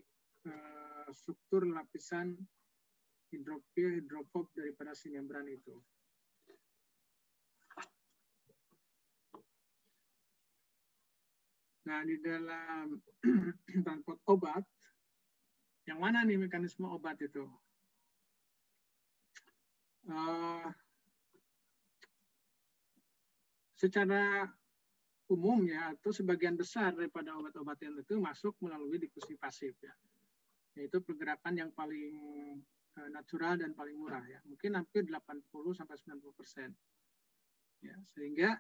[SPEAKER 1] struktur lapisan hidrofil, hidrofob daripada si membran itu. Nah, di dalam transport obat, yang mana nih mekanisme obat itu? Secara umum ya, atau sebagian besar daripada obat-obatan itu masuk melalui difusi pasif ya, yaitu pergerakan yang paling natural dan paling murah ya, mungkin hampir 80-90%. Ya, sehingga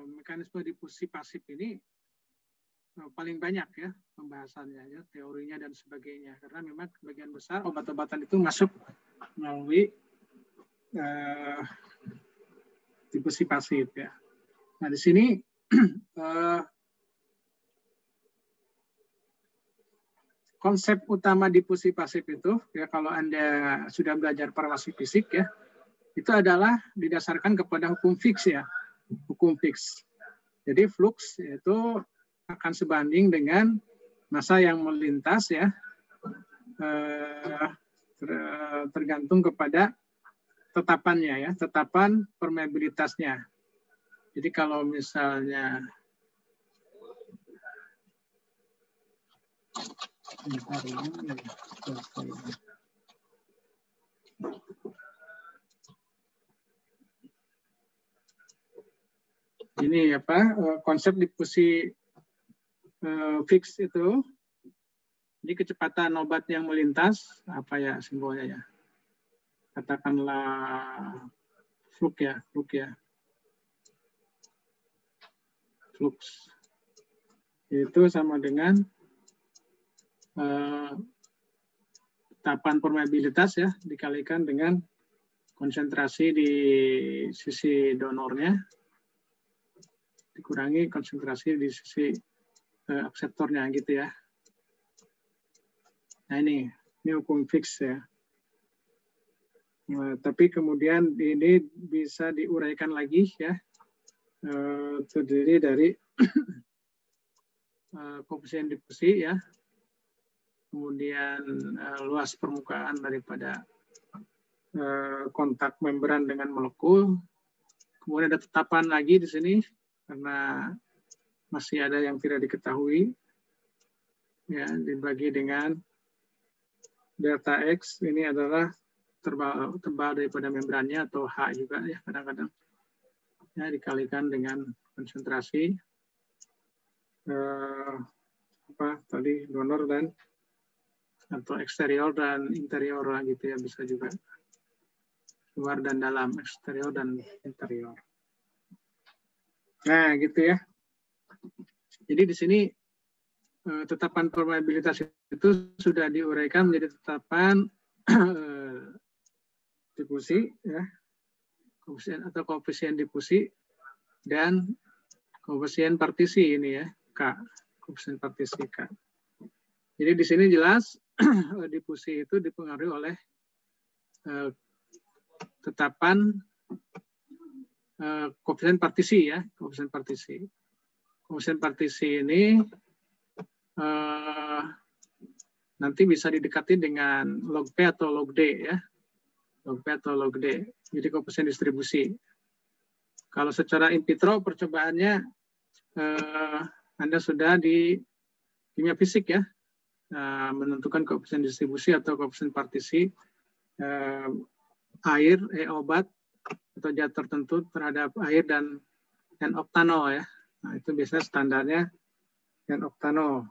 [SPEAKER 1] mekanisme difusi pasif ini paling banyak ya pembahasannya ya, teorinya dan sebagainya, karena memang sebagian besar obat-obatan itu masuk melalui difusi pasif ya. Nah di sini konsep utama difusi pasif itu ya, kalau Anda sudah belajar farmasi fisik ya, itu adalah didasarkan kepada hukum Fick's ya, hukum Fick's. Jadi flux itu akan sebanding dengan massa yang melintas ya, tergantung kepada tetapannya ya, tetapan permeabilitasnya. Jadi kalau misalnya ini apa konsep difusi Fick's itu, ini kecepatan obat yang melintas, apa ya simbolnya ya, katakanlah flux ya, flux itu sama dengan tetapan permeabilitas ya dikalikan dengan konsentrasi di sisi donornya dikurangi konsentrasi di sisi akseptornya gitu ya. Nah ini hukum Fick's ya. Tapi kemudian ini bisa diuraikan lagi ya, terdiri dari koefisien difusi ya, kemudian luas permukaan daripada kontak membran dengan molekul. Kemudian ada tetapan lagi di sini karena masih ada yang tidak diketahui, ya, dibagi dengan delta X. Ini adalah tebal daripada membrannya, atau H juga ya kadang-kadang, ya, dikalikan dengan konsentrasi donor dan atau eksterior dan interior lah gitu ya, bisa juga luar dan dalam, eksterior dan interior. Nah gitu ya. Jadi di sini tetapan probabilitas itu sudah diuraikan menjadi tetapan difusi, ya, koefisien atau koefisien difusi dan koefisien partisi ini ya, K, koefisien partisi K. Jadi di sini jelas difusi itu dipengaruhi oleh tetapan koefisien partisi ya, koefisien partisi. Koefisien partisi ini nanti bisa didekati dengan log P atau log D ya, log P atau log D. Jadi koefisien distribusi. Kalau secara in vitro percobaannya Anda sudah di kimia fisik ya, menentukan koefisien distribusi atau koefisien partisi air, obat atau zat tertentu terhadap air dan oktanol ya. Nah, itu biasanya standarnya oktanol.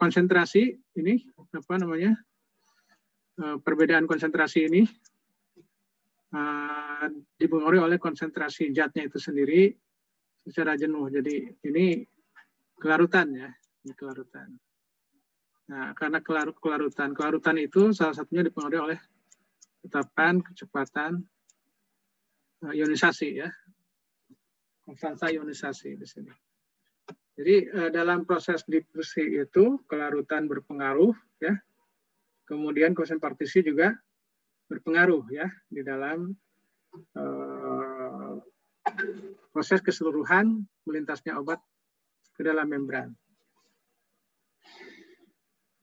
[SPEAKER 1] Konsentrasi ini apa namanya? Perbedaan konsentrasi ini dipengaruhi oleh konsentrasi zatnya itu sendiri secara jenuh. Jadi ini kelarutan ya, ini kelarutan. Nah, karena kelarutan itu salah satunya dipengaruhi oleh tetapan kecepatan ionisasi ya, konstansa ionisasi di sini. Jadi dalam proses difusi itu kelarutan berpengaruh ya, kemudian koefisien partisi juga berpengaruh ya di dalam proses keseluruhan melintasnya obat ke dalam membran.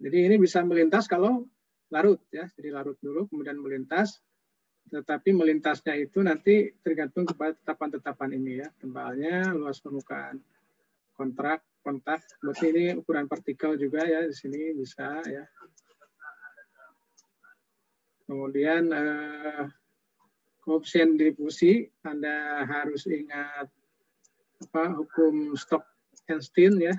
[SPEAKER 1] Jadi ini bisa melintas kalau larut ya, jadi larut dulu kemudian melintas, tetapi melintasnya itu nanti tergantung kepada tetapan-tetapan ini ya, tebalnya, luas permukaan kontak, berarti ini ukuran partikel juga ya, di sini bisa ya. Kemudian koefisien difusi, Anda harus ingat hukum Stokes-Einstein ya.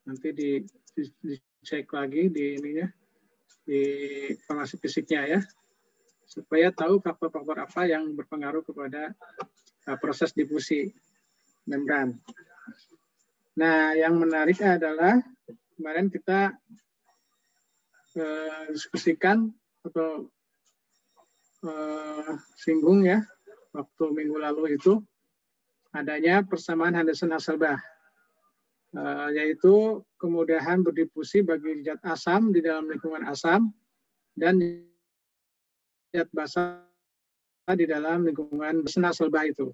[SPEAKER 1] Nanti dicek lagi di ininya, di pengasih fisiknya ya, supaya tahu faktor-faktor apa yang berpengaruh kepada proses difusi membran. Nah, yang menarik adalah kemarin kita diskusikan atau singgung ya, waktu minggu lalu itu adanya persamaan Henderson-Hasselbalch. Yaitu kemudahan berdifusi bagi zat asam di dalam lingkungan asam dan zat basa di dalam lingkungan Henderson-Hasselbalch itu.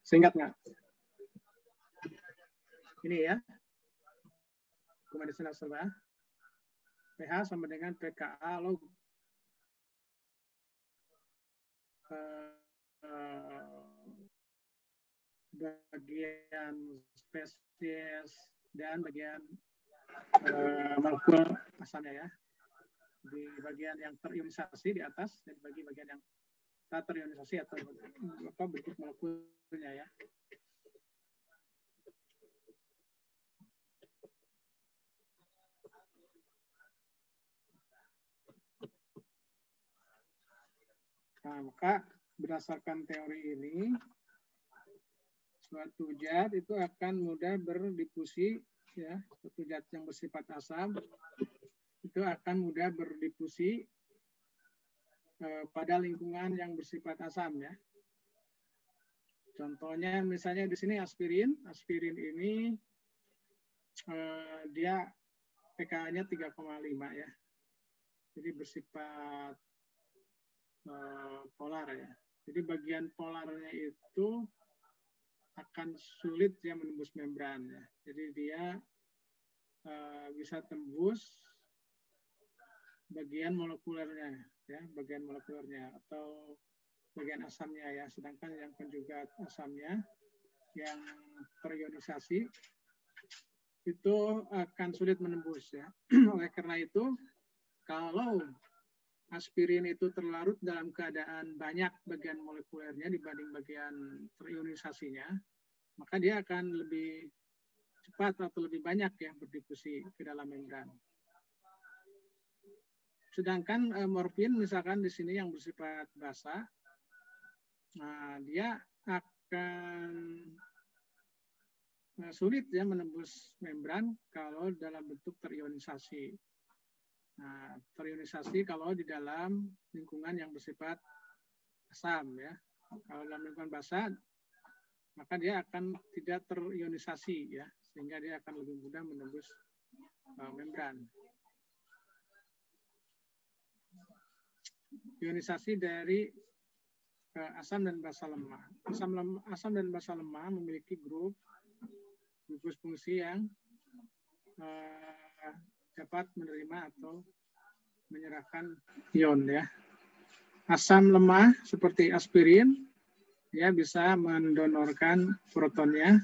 [SPEAKER 1] Seingat nggak? Ini ya, lingkungan Henderson-Hasselbalch. pH sama dengan pKa log bagian spesies dan bagian molekul asamnya ya, di bagian yang terionisasi di atas dan bagi bagian yang tak terionisasi atau bentuk molekulnya ya. Nah, maka berdasarkan teori ini, suatu zat itu akan mudah berdifusi ya, suatu zat yang bersifat asam itu akan mudah berdifusi pada lingkungan yang bersifat asam ya. Contohnya misalnya di sini aspirin ini dia pKa-nya 3,5 ya. Jadi bersifat polar ya. Jadi bagian polarnya itu akan sulit dia menembus membran. Ya. Jadi dia bisa tembus bagian molekulernya, ya, bagian molekulernya atau bagian asamnya ya. Sedangkan yang konjugat asamnya yang terionisasi itu akan sulit menembus ya. Oleh karena itu, kalau aspirin itu terlarut dalam keadaan banyak bagian molekulernya dibanding bagian terionisasinya, maka dia akan lebih cepat atau lebih banyak ya berdifusi ke dalam membran. Sedangkan morfin misalkan di sini yang bersifat basa, nah dia akan sulit ya menembus membran kalau dalam bentuk terionisasi. Nah, terionisasi kalau di dalam lingkungan yang bersifat asam ya. Kalau dalam lingkungan basa, maka dia akan tidak terionisasi ya, sehingga dia akan lebih mudah menembus membran. Ionisasi dari asam dan basa lemah. Asam dan basa lemah memiliki grup gugus fungsi yang dapat menerima atau menyerahkan ion ya. Asam lemah seperti aspirin dia bisa mendonorkan protonnya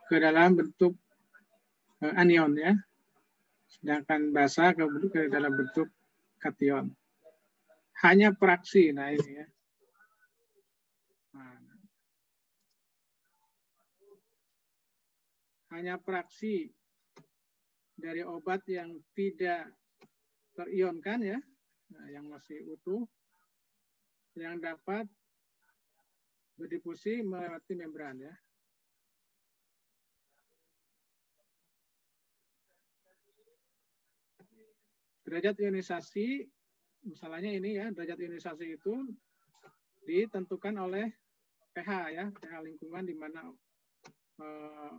[SPEAKER 1] ke dalam bentuk anion ya. Sedangkan basa ke dalam bentuk kation. Hanya fraksi, nah ini ya. Hanya fraksi dari obat yang tidak terionkan ya, nah, yang masih utuh, yang dapat berdifusi melewati membran ya. Derajat ionisasi, misalnya ini ya, derajat ionisasi itu ditentukan oleh pH ya, pH lingkungan di mana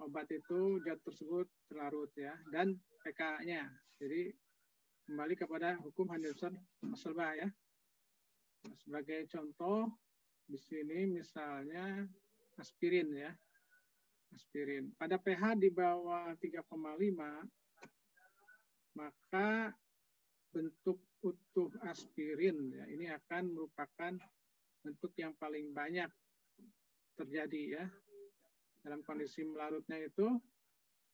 [SPEAKER 1] obat itu zat tersebut terlarut ya, dan pK-nya. Jadi kembali kepada hukum Henderson-Hasselbalch ya. Nah, sebagai contoh di sini misalnya aspirin ya. Aspirin pada pH di bawah 3,5 maka bentuk utuh aspirin ya ini akan merupakan bentuk yang paling banyak terjadi ya. Dalam kondisi melarutnya itu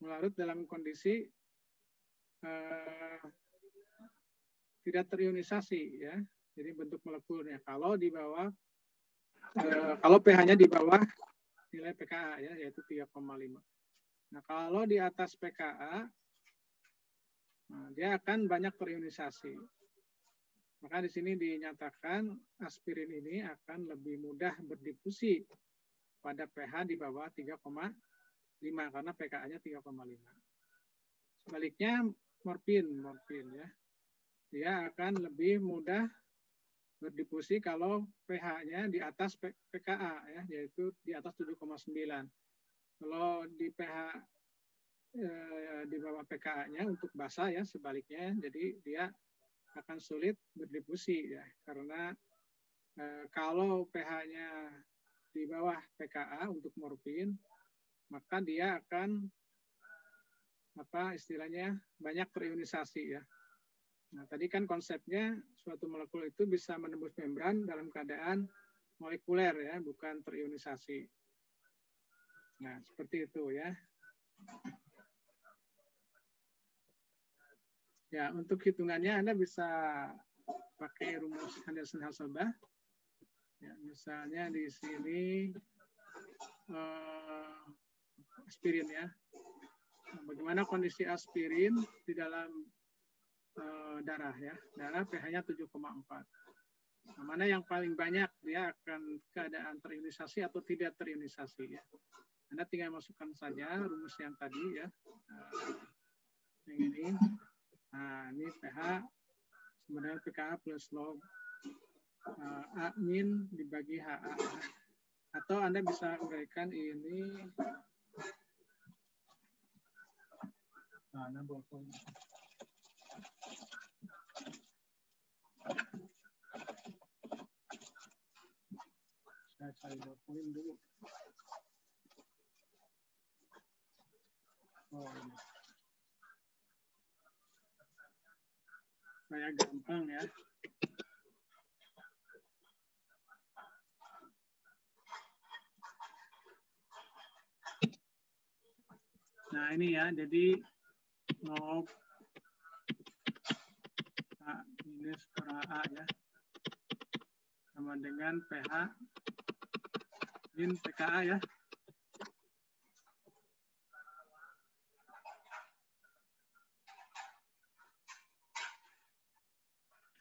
[SPEAKER 1] melarut dalam kondisi tidak terionisasi ya. Jadi bentuk molekulnya kalau di bawah kalau pH-nya di bawah nilai pKa ya yaitu 3,5. Nah, kalau di atas pKa nah, dia akan banyak terionisasi. Maka di sini dinyatakan aspirin ini akan lebih mudah berdifusi pada pH di bawah 3,5 karena pKa-nya 3,5. Sebaliknya morfin ya. Dia akan lebih mudah berdifusi kalau pH-nya di atas pKa ya, yaitu di atas 7,9. Kalau di pH di bawah pKa-nya untuk basa ya sebaliknya, jadi dia akan sulit berdifusi ya karena kalau pH-nya di bawah pKa untuk morfin maka dia akan istilahnya banyak terionisasi ya. Nah, tadi kan konsepnya suatu molekul itu bisa menembus membran dalam keadaan molekuler ya, bukan terionisasi. Nah, seperti itu ya. Ya, untuk hitungannya Anda bisa pakai rumus Henderson-Hasselbalch. Ya, misalnya di sini aspirin ya. Nah, bagaimana kondisi aspirin di dalam darah ya. Darah pH-nya 7,4. Nah, mana yang paling banyak dia akan keadaan terionisasi atau tidak terionisasi ya. Anda tinggal masukkan saja rumus yang tadi ya. Yang ini. Nah, ini pH sebenarnya pKa plus log A min dibagi HA. Atau Anda bisa uraikan ini. Nah, boleh. Min dulu. Oh, ini. Kayak gampang ya. Nah ini ya, jadi log A minus per HA ya, sama dengan PH min PKA ya.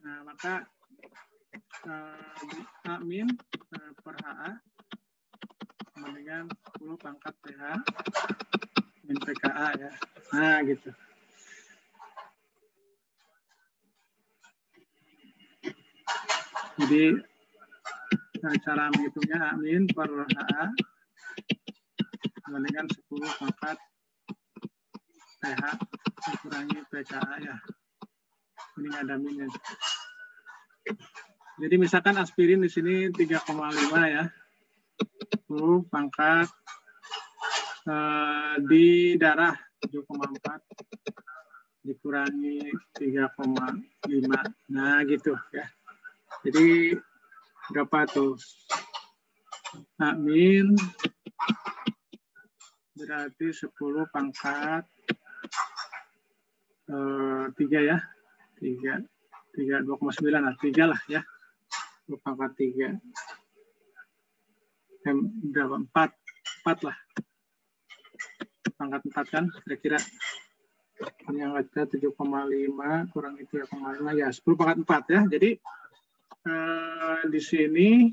[SPEAKER 1] Nah maka A min per HA sama dengan 10 pangkat PH min PKA ya. Nah gitu. Jadi cara menghitungnya A min per HA sama dengan 10 pangkat PH dikurangi PKA ya. Ini ada minus. Jadi misalkan aspirin di sini 3,5 ya. 10 pangkat di darah 7,4 dikurangi 3,5. Nah gitu ya. Jadi berapa tuh? A min berarti 10 pangkat 3 ya. 2,9 lah, 3 lah ya. 10 pangkat 3. Berapa? 4 lah. Pangkat 4 kan kira-kira. Ini yang ada 7,5 kurang 3,5 ya 10 pangkat 4 ya. Jadi di sini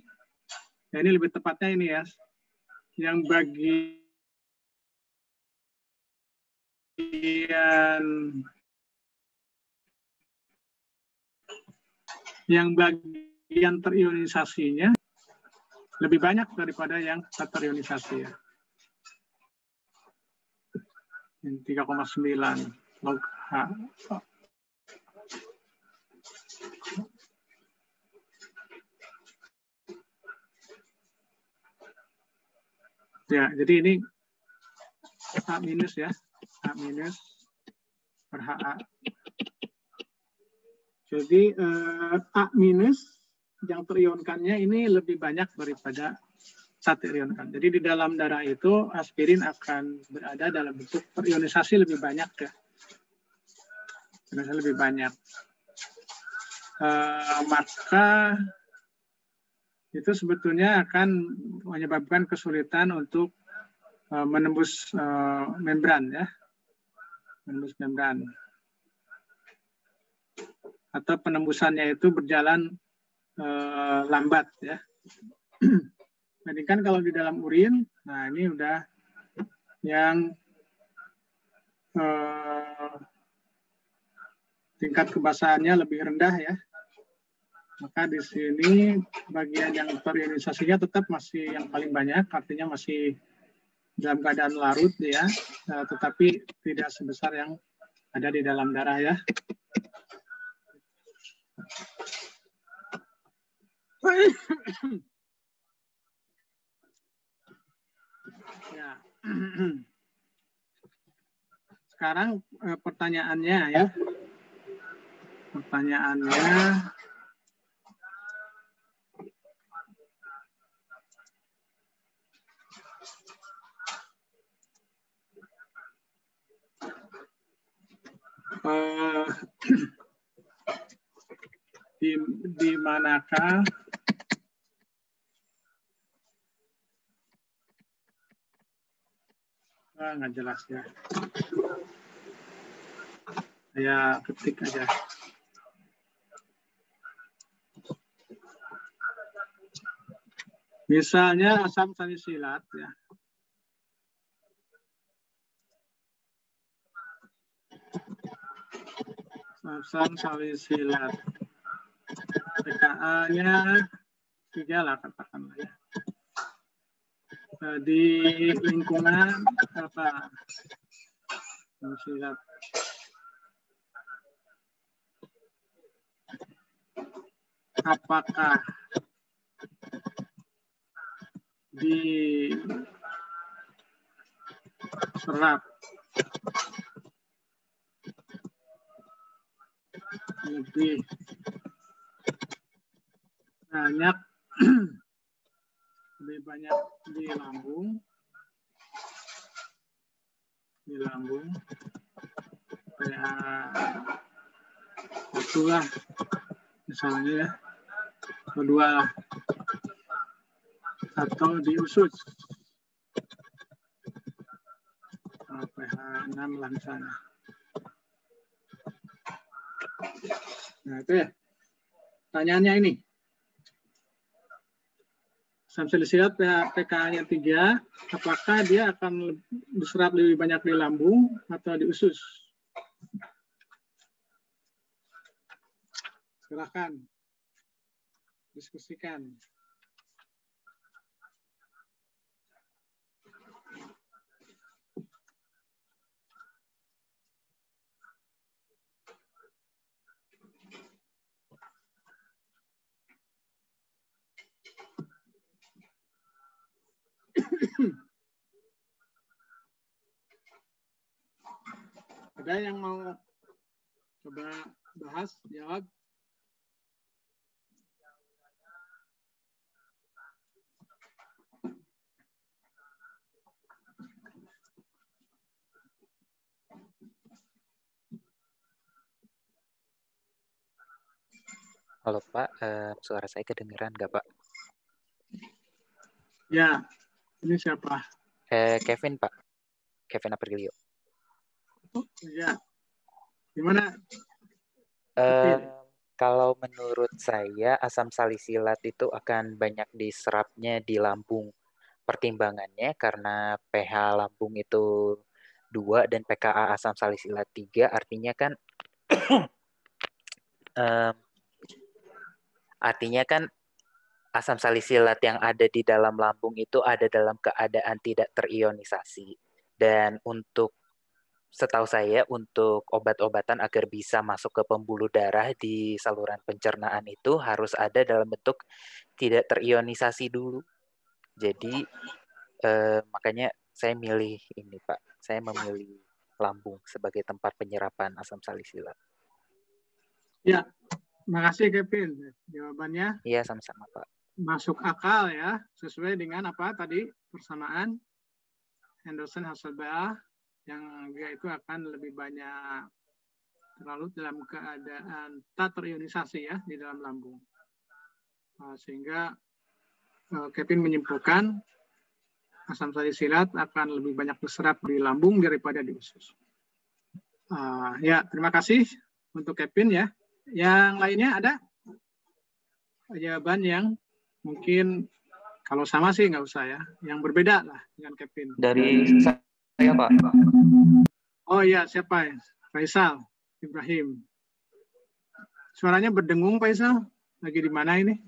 [SPEAKER 1] ya ini lebih tepatnya ini ya. Yang bagian terionisasinya lebih banyak daripada yang terionisasi ya. 3,9 log H. Ya, jadi ini A minus ya, A minus per HA. Jadi A minus yang terionkannya ini lebih banyak daripada tak terionkan. Jadi di dalam darah itu aspirin akan berada dalam bentuk terionisasi lebih banyak ya. Terionisasi lebih banyak. Maka itu sebetulnya akan menyebabkan kesulitan untuk menembus membran ya. Menembus membran. Atau penembusannya itu berjalan lambat ya. Bandingkan kalau di dalam urin, nah ini udah yang tingkat kebasahannya lebih rendah ya. Maka di sini bagian yang terionisasinya tetap masih yang paling banyak, artinya masih dalam keadaan larut ya, tetapi tidak sebesar yang ada di dalam darah ya. Ya. Sekarang pertanyaannya ya. Pertanyaannya di manakah nggak jelas ya. Saya ketik aja. Misalnya asam salisilat ya. Asam salisilat. PKA-nya 3 lah katakanlah ya. Di lingkungan apa? Salisilat. Apakah diserap lebih banyak di lambung kayak itulah misalnya ya, kedua lah, atau di usus pH 6 lah misalnya. Nah itu ya pertanyaannya ini. Asam salisilat pKa-nya 3, apakah dia akan diserap lebih banyak di lambung atau di usus? Silahkan diskusikan. Ada yang mau coba bahas, jawab?
[SPEAKER 6] Halo Pak, suara saya kedengeran nggak Pak?
[SPEAKER 1] Ya, ini siapa?
[SPEAKER 6] Kevin Pak, Kevin Aprilio.
[SPEAKER 1] Ya, gimana?
[SPEAKER 6] Kalau menurut saya asam salisilat itu akan banyak diserapnya di lambung. Pertimbangannya karena pH lambung itu 2 dan pKa asam salisilat 3, artinya kan asam salisilat yang ada di dalam lambung itu ada dalam keadaan tidak terionisasi. Dan setahu saya untuk obat-obatan agar bisa masuk ke pembuluh darah di saluran pencernaan itu harus ada dalam bentuk tidak terionisasi dulu. Jadi makanya saya milih ini Pak. Saya memilih lambung sebagai tempat penyerapan asam salisilat.
[SPEAKER 1] Ya, makasih Kevin. Jawabannya?
[SPEAKER 6] Iya, sama-sama Pak.
[SPEAKER 1] Masuk akal ya, sesuai dengan apa tadi persamaan Henderson-Hasselbalch yang dia itu akan lebih banyak terlalu dalam keadaan tak terionisasi ya di dalam lambung. Sehingga Kevin menyimpulkan asam salisilat akan lebih banyak diserap di lambung daripada di usus. Ya, terima kasih untuk Kevin ya. Yang lainnya ada jawaban yang mungkin kalau sama sih nggak usah ya. Yang berbeda lah dengan Kevin.
[SPEAKER 3] Dari saya Pak.
[SPEAKER 1] Oh iya, siapa ya? Faisal Ibrahim. Suaranya berdengung Faisal. Lagi di mana ini?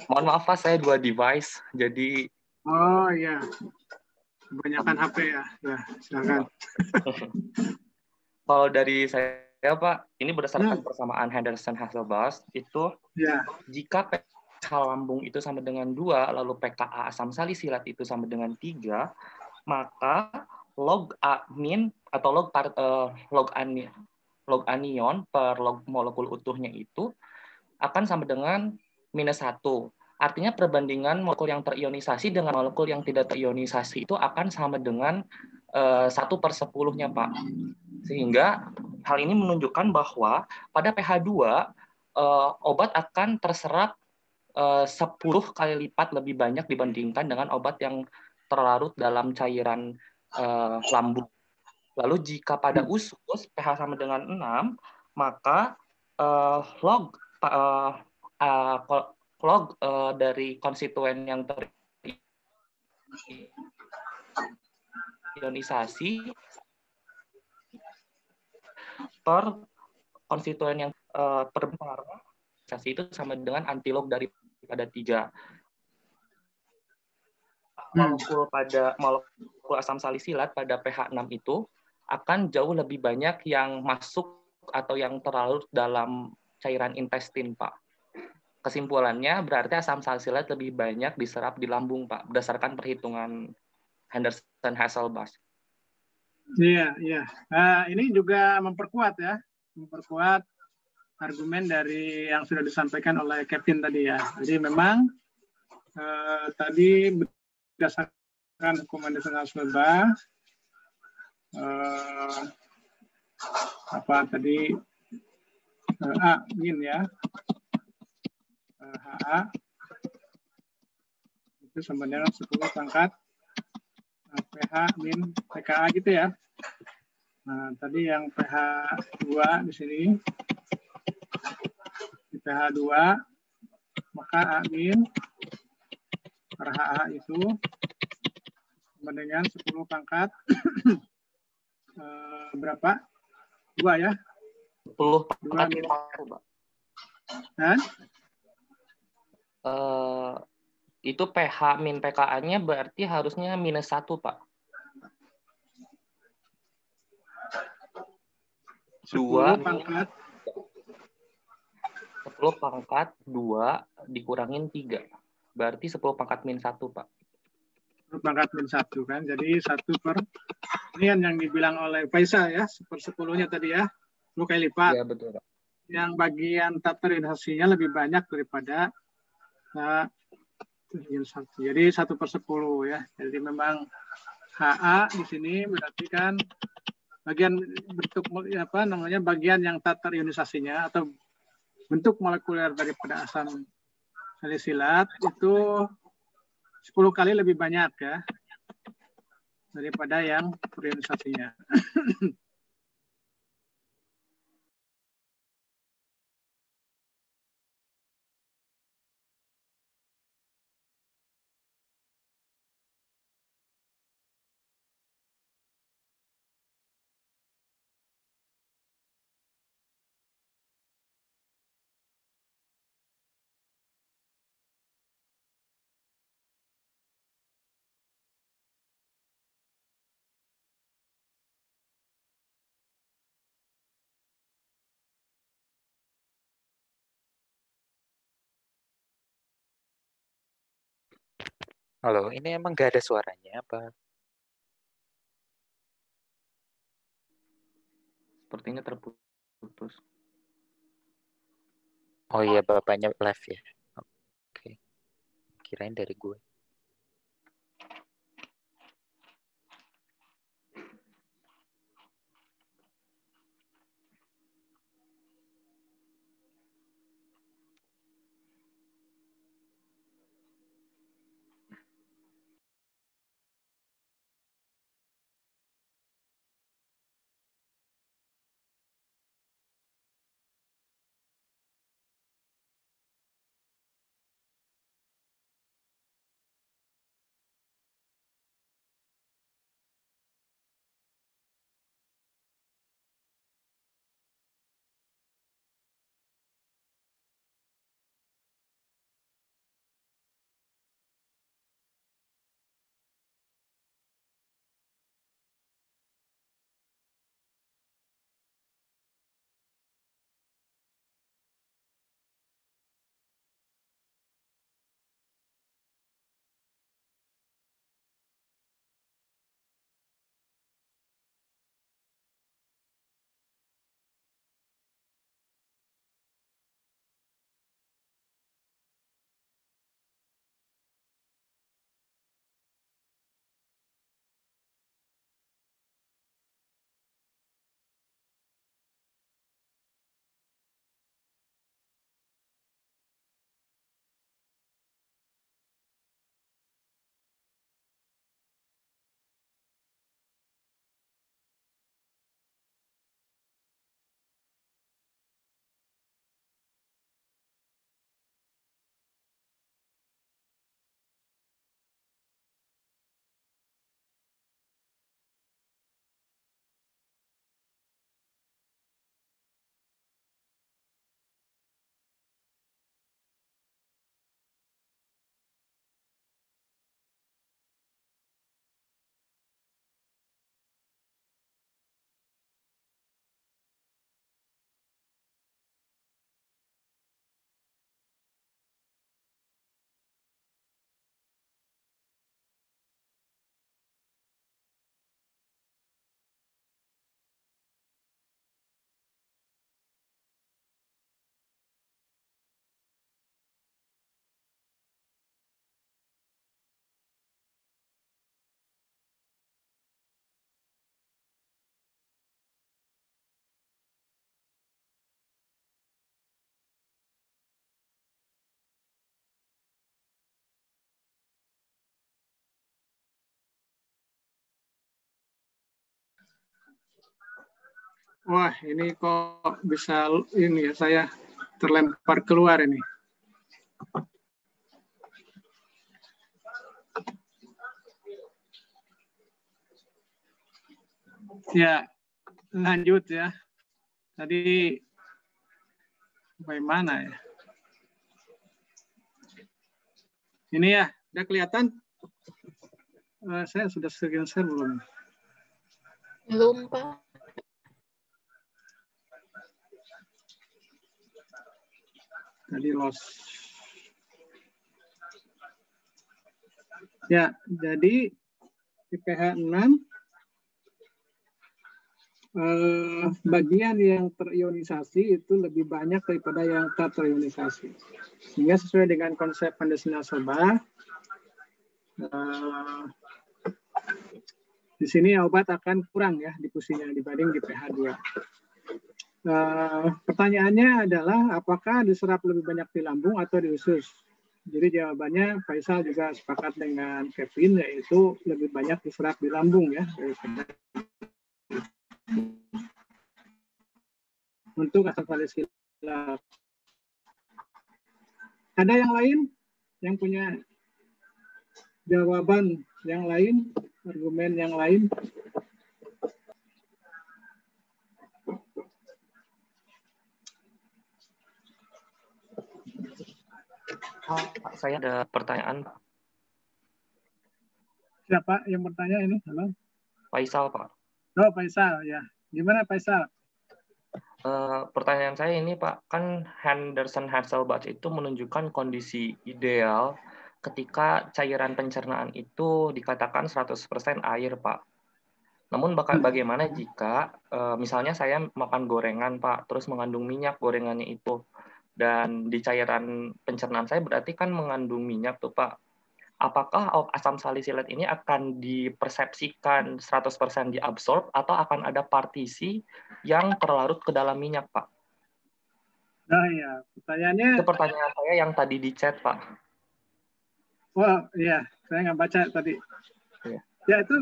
[SPEAKER 3] Mohon maaf Pak, saya 2 device. Jadi
[SPEAKER 1] Oh iya. Kebanyakan HP ya. Ya, silakan.
[SPEAKER 3] kalau dari saya Pak, ini berdasarkan persamaan Henderson-Hasselbalch itu jika pH lambung itu sama dengan 2, lalu pKa asam salisilat itu sama dengan 3, maka log amin atau log anion per log molekul utuhnya itu akan sama dengan -1. Artinya perbandingan molekul yang terionisasi dengan molekul yang tidak terionisasi itu akan sama dengan 1/10-nya, Pak. Sehingga hal ini menunjukkan bahwa pada pH 2, obat akan terserap 10 kali lipat lebih banyak dibandingkan dengan obat yang terlarut dalam cairan lambung. Lalu jika pada usus pH sama dengan 6, maka log dari konstituen yang terionisasi per konstituen yang berpengaruh itu sama dengan antilog daripada 3. Molekul asam salisilat pada pH 6 itu akan jauh lebih banyak yang masuk atau yang terlarut dalam cairan intestin, Pak. kesimpulannya berarti asam salisilat lebih banyak diserap di lambung, Pak, berdasarkan perhitungan Henderson-Hasselbalch.
[SPEAKER 1] Iya, iya. Nah, ini juga memperkuat ya, memperkuat argumen dari yang sudah disampaikan oleh Kevin tadi ya. Jadi memang tadi berdasarkan hukum Henderson-Hasselbalch, apa tadi A min ya, HA itu sama dengan 10 pangkat pH min pKa gitu ya. Nah, tadi yang pH 2 di sini, di pH 2, maka A min per HA itu sama dengan 10 pangkat berapa? 2 ya?
[SPEAKER 3] 10 pangkat
[SPEAKER 1] 2 min.
[SPEAKER 3] Pak.
[SPEAKER 1] Dan?
[SPEAKER 3] Itu pH min pKa-nya berarti harusnya -1, Pak.
[SPEAKER 1] 10 pangkat
[SPEAKER 3] 10 pangkat 2 dikurangin 3. Berarti 10 pangkat -1, Pak.
[SPEAKER 1] 10 pangkat -1 kan. Jadi 1 per, ini yang dibilang oleh Faisal ya, 1/10-nya tadi ya, 10 kali lipat.
[SPEAKER 3] Iya, betul, Pak.
[SPEAKER 1] Yang bagian taterionisasinya lebih banyak daripada jadi 1/10 ya. Jadi memang HA di sini berarti kan bagian bentuk apa namanya, bagian yang taterionisasinya atau bentuk molekuler daripada asam salisilat itu 10 kali lebih banyak ya daripada yang terionisasinya.
[SPEAKER 6] Halo, ini emang gak ada suaranya apa?
[SPEAKER 3] Sepertinya terputus.
[SPEAKER 6] Oh iya, bapaknya live ya. Oke. Kirain dari gue.
[SPEAKER 1] Wah, ini kok bisa ini ya, saya terlempar keluar ini. Ya, lanjut ya. Tadi bagaimana ya? Ini ya, udah kelihatan? Saya sudah screen share belum?
[SPEAKER 5] Belum, Pak.
[SPEAKER 1] Tadi lost. Ya, jadi di pH 6 bagian yang terionisasi itu lebih banyak daripada yang tak terionisasi. Sehingga sesuai dengan konsep Van-der-Nel-Solba, di sini obat akan kurang ya difusinya dibanding di pH 2. Pertanyaannya adalah apakah diserap lebih banyak di lambung atau di usus? Jadi jawabannya Faisal juga sepakat dengan Kevin, yaitu lebih banyak diserap di lambung ya. Untuk asam salisilat. Ada yang lain yang punya jawaban yang lain, argumen yang lain?
[SPEAKER 3] Pak, saya ada pertanyaan.
[SPEAKER 1] Siapa yang bertanya ini? Halo?
[SPEAKER 3] Faisal, Pak.
[SPEAKER 1] Oh, Faisal, ya. Gimana Faisal?
[SPEAKER 3] Pertanyaan saya ini, Pak, kan Henderson-Hasselbalch itu menunjukkan kondisi ideal ketika cairan pencernaan itu dikatakan 100% air, Pak. Namun bagaimana jika misalnya saya makan gorengan, Pak, terus mengandung minyak gorengannya itu, dan di cairan pencernaan saya berarti kan mengandung minyak tuh, Pak. Apakah asam salisilat ini akan dipersepsikan 100% diabsorb atau akan ada partisi yang terlarut ke dalam minyak, Pak?
[SPEAKER 1] Nah ya, pertanyaannya...
[SPEAKER 3] Itu pertanyaan saya yang tadi di chat, Pak.
[SPEAKER 1] Oh iya, saya nggak baca tadi.
[SPEAKER 3] Ya.
[SPEAKER 1] Ya itu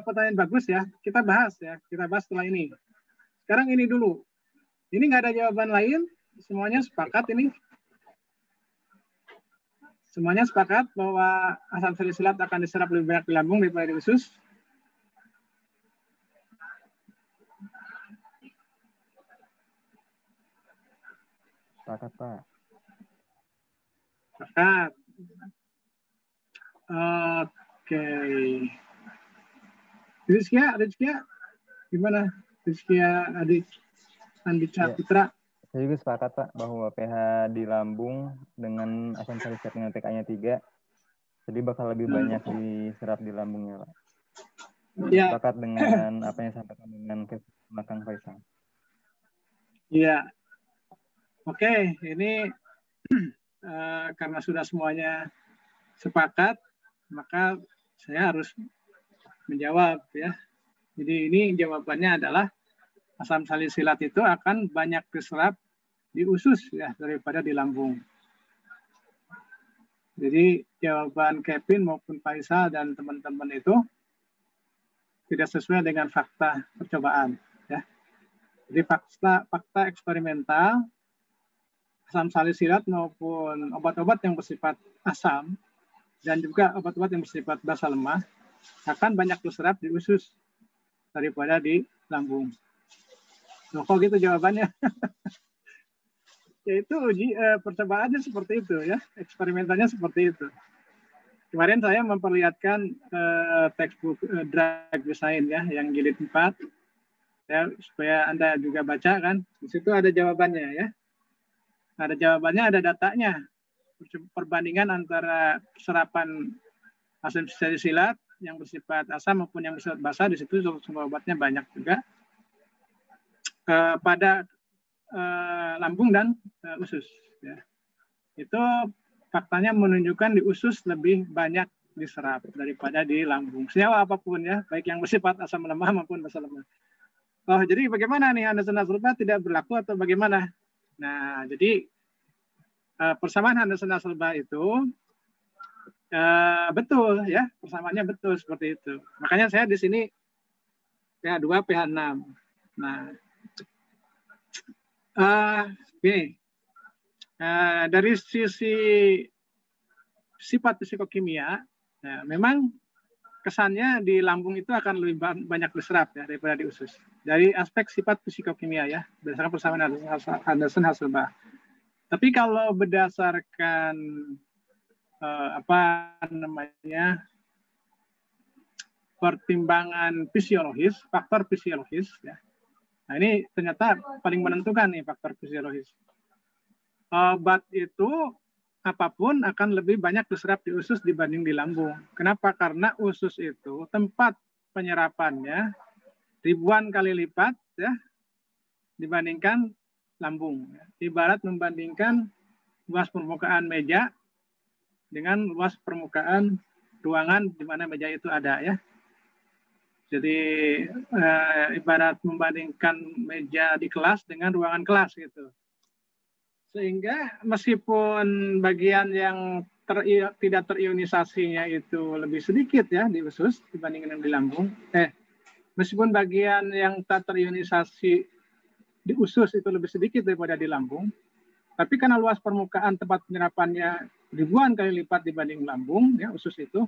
[SPEAKER 1] pertanyaan bagus ya, kita bahas setelah ini. Sekarang ini dulu, ini nggak ada jawaban lain, semuanya sepakat ini. Semuanya sepakat bahwa asam salisilat akan diserap lebih banyak di lambung daripada di usus.
[SPEAKER 2] Sepakat, Pak.
[SPEAKER 1] Sepakat. Oke. Rizkia, gimana? Rizkia Andika Putra.
[SPEAKER 2] Saya juga sepakat, Pak, bahwa pH di lambung dengan asam salisilat dengan pK-nya 3, jadi bakal lebih banyak diserap di lambungnya, Pak.
[SPEAKER 1] Ya.
[SPEAKER 2] Sepakat dengan apa yang disampaikan dengan Kang Faisal.
[SPEAKER 1] Iya. Oke, ini karena sudah semuanya sepakat, maka saya harus menjawab ya. Jadi ini jawabannya adalah asam salisilat itu akan banyak diserap di usus ya daripada di lambung. Jadi jawaban Kevin maupun Faisal dan teman-teman itu tidak sesuai dengan fakta percobaan ya. Jadi fakta eksperimental asam salisilat maupun obat-obat yang bersifat asam dan juga obat-obat yang bersifat basa lemah akan banyak diserap di usus daripada di lambung. Loh, kok gitu jawabannya? Yaitu percobaannya seperti itu ya, eksperimentalnya seperti itu. Kemarin saya memperlihatkan textbook drug design ya, yang jilid 4 ya, supaya Anda juga baca kan. Di situ ada jawabannya ya. Ada jawabannya, ada datanya. Perbandingan antara serapan asam salisilat yang bersifat asam maupun yang bersifat basa, di situ sumber obatnya banyak juga. Pada lambung dan usus ya. Itu faktanya menunjukkan di usus lebih banyak diserap daripada di lambung. Senyawa apapun ya, baik yang bersifat asam lemah maupun basa lemah. Oh, jadi bagaimana nih Henderson-Hasselbalch tidak berlaku atau bagaimana? Nah, jadi persamaan Henderson-Hasselbalch itu betul ya, persamaannya betul seperti itu. Makanya saya di sini pH 2, pH 6. Nah, Dari sisi sifat psikokimia, memang kesannya di lambung itu akan lebih banyak diserap ya daripada di usus. Dari aspek sifat psikokimia ya, berdasarkan persamaan Anderson-Hasselbalch. Tapi kalau berdasarkan pertimbangan fisiologis, faktor fisiologis ya. Nah, ini ternyata paling menentukan nih faktor fisiologis. Obat itu apapun akan lebih banyak diserap di usus dibanding di lambung. Kenapa? Karena usus itu tempat penyerapannya ribuan kali lipat ya dibandingkan lambung. Ibarat membandingkan luas permukaan meja dengan luas permukaan ruangan di mana meja itu ada ya. Jadi ibarat membandingkan meja di kelas dengan ruangan kelas gitu. Sehingga meskipun bagian yang tidak terionisasinya itu lebih sedikit ya di usus dibandingkan di lambung, meskipun bagian yang tak terionisasi di usus itu lebih sedikit daripada di lambung, tapi karena luas permukaan tempat penyerapannya ribuan kali lipat dibanding lambung, ya usus itu,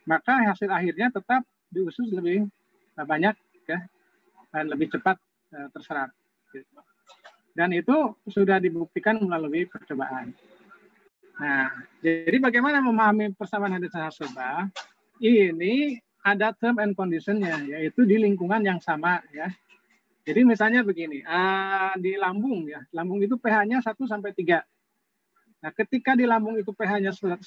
[SPEAKER 1] maka hasil akhirnya tetap di usus lebih banyak ya dan lebih cepat terserap. Gitu. Dan itu sudah dibuktikan melalui percobaan. Nah, jadi bagaimana memahami persamaan Henderson-Hasselbalch? Ini ada term and condition-nya, yaitu di lingkungan yang sama ya. Jadi misalnya begini, di lambung ya, lambung itu pH-nya 1 sampai 3. Nah, ketika di lambung itu pH-nya 1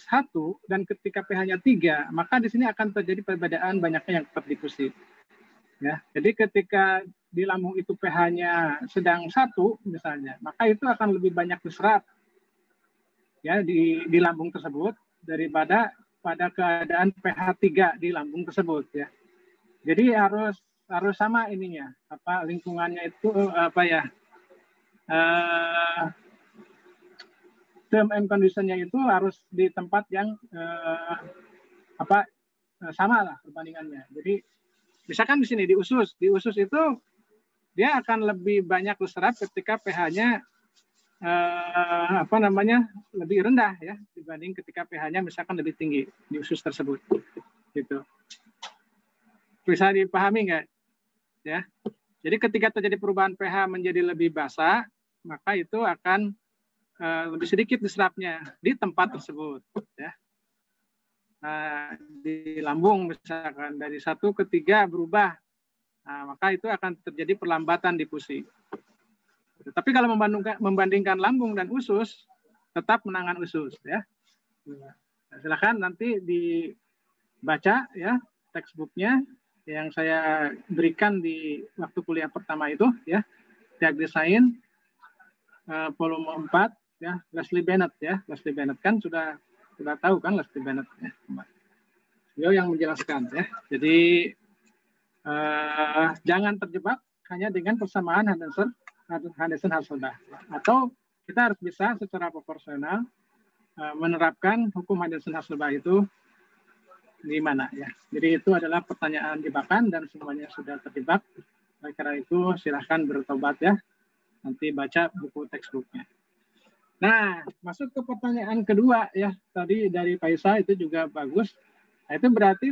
[SPEAKER 1] dan ketika pH-nya 3, maka di sini akan terjadi perbedaan banyaknya yang terdifusi. Ya, jadi ketika di lambung itu pH-nya sedang 1 misalnya, maka itu akan lebih banyak diserap ya di lambung tersebut daripada pada keadaan pH 3 di lambung tersebut ya. Jadi harus sama ininya, lingkungannya itu term and condition-nya itu harus di tempat yang sama lah perbandingannya. Jadi misalkan di sini di usus itu dia akan lebih banyak diserap ketika pH-nya lebih rendah ya dibanding ketika pH-nya misalkan lebih tinggi di usus tersebut. Gitu. Bisa dipahami nggak? Ya. Jadi ketika terjadi perubahan pH menjadi lebih basah, maka itu akan lebih sedikit diserapnya di tempat tersebut. Ya. Nah, di lambung misalkan dari 1 ke 3 berubah, nah, maka itu akan terjadi perlambatan difusi. Tapi kalau membandingkan lambung dan usus, tetap menangan usus ya. Nah, silakan nanti dibaca ya textbooknya yang saya berikan di waktu kuliah pertama itu ya, Diag Design volume 4 ya, Leslie Bennett ya. Leslie Bennett kan sudah tahu kan Leslie Bennett ya. Beliau yang menjelaskan ya. Jadi jangan terjebak hanya dengan persamaan Henderson-Hasselbalch, atau kita harus bisa secara proporsional menerapkan hukum Henderson-Hasselbalch itu di mana ya. Jadi itu adalah pertanyaan jebakan dan semuanya sudah terjebak. Oleh karena itu silahkan bertobat ya. Nanti baca buku textbooknya. Nah, masuk ke pertanyaan kedua ya. Tadi dari Faisal itu juga bagus. Nah, itu berarti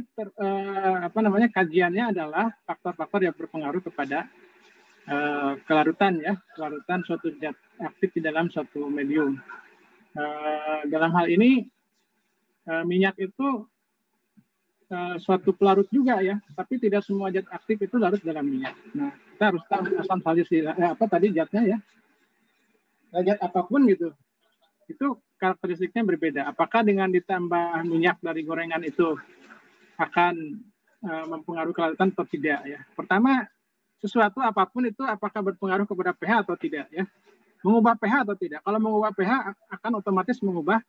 [SPEAKER 1] kajiannya adalah faktor-faktor yang berpengaruh kepada kelarutan ya, kelarutan suatu zat aktif di dalam suatu medium. Dalam hal ini minyak itu suatu pelarut juga ya, tapi tidak semua zat aktif itu larut dalam minyak. Nah, kita harus tahu asam salisilat tadi zatnya ya. Zat apapun gitu, itu karakteristiknya berbeda. Apakah dengan ditambah minyak dari gorengan itu akan mempengaruhi kelarutan atau tidak ya? Pertama, sesuatu apapun itu apakah berpengaruh kepada pH atau tidak ya? Mengubah pH atau tidak? Kalau mengubah pH akan otomatis mengubah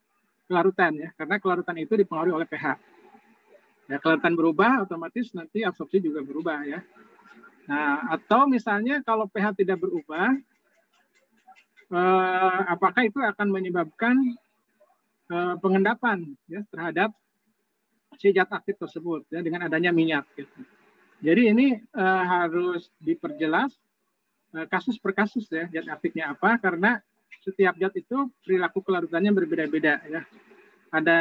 [SPEAKER 1] kelarutan ya, karena kelarutan itu dipengaruhi oleh pH. Ya, kelarutan berubah, otomatis nanti absorpsi juga berubah ya. Nah, atau misalnya kalau pH tidak berubah, apakah itu akan menyebabkan pengendapan ya terhadap si zat aktif tersebut ya dengan adanya minyak. Gitu. Jadi ini harus diperjelas kasus per kasus ya, zat aktifnya apa, karena setiap zat itu perilaku kelarutannya berbeda-beda ya. Ada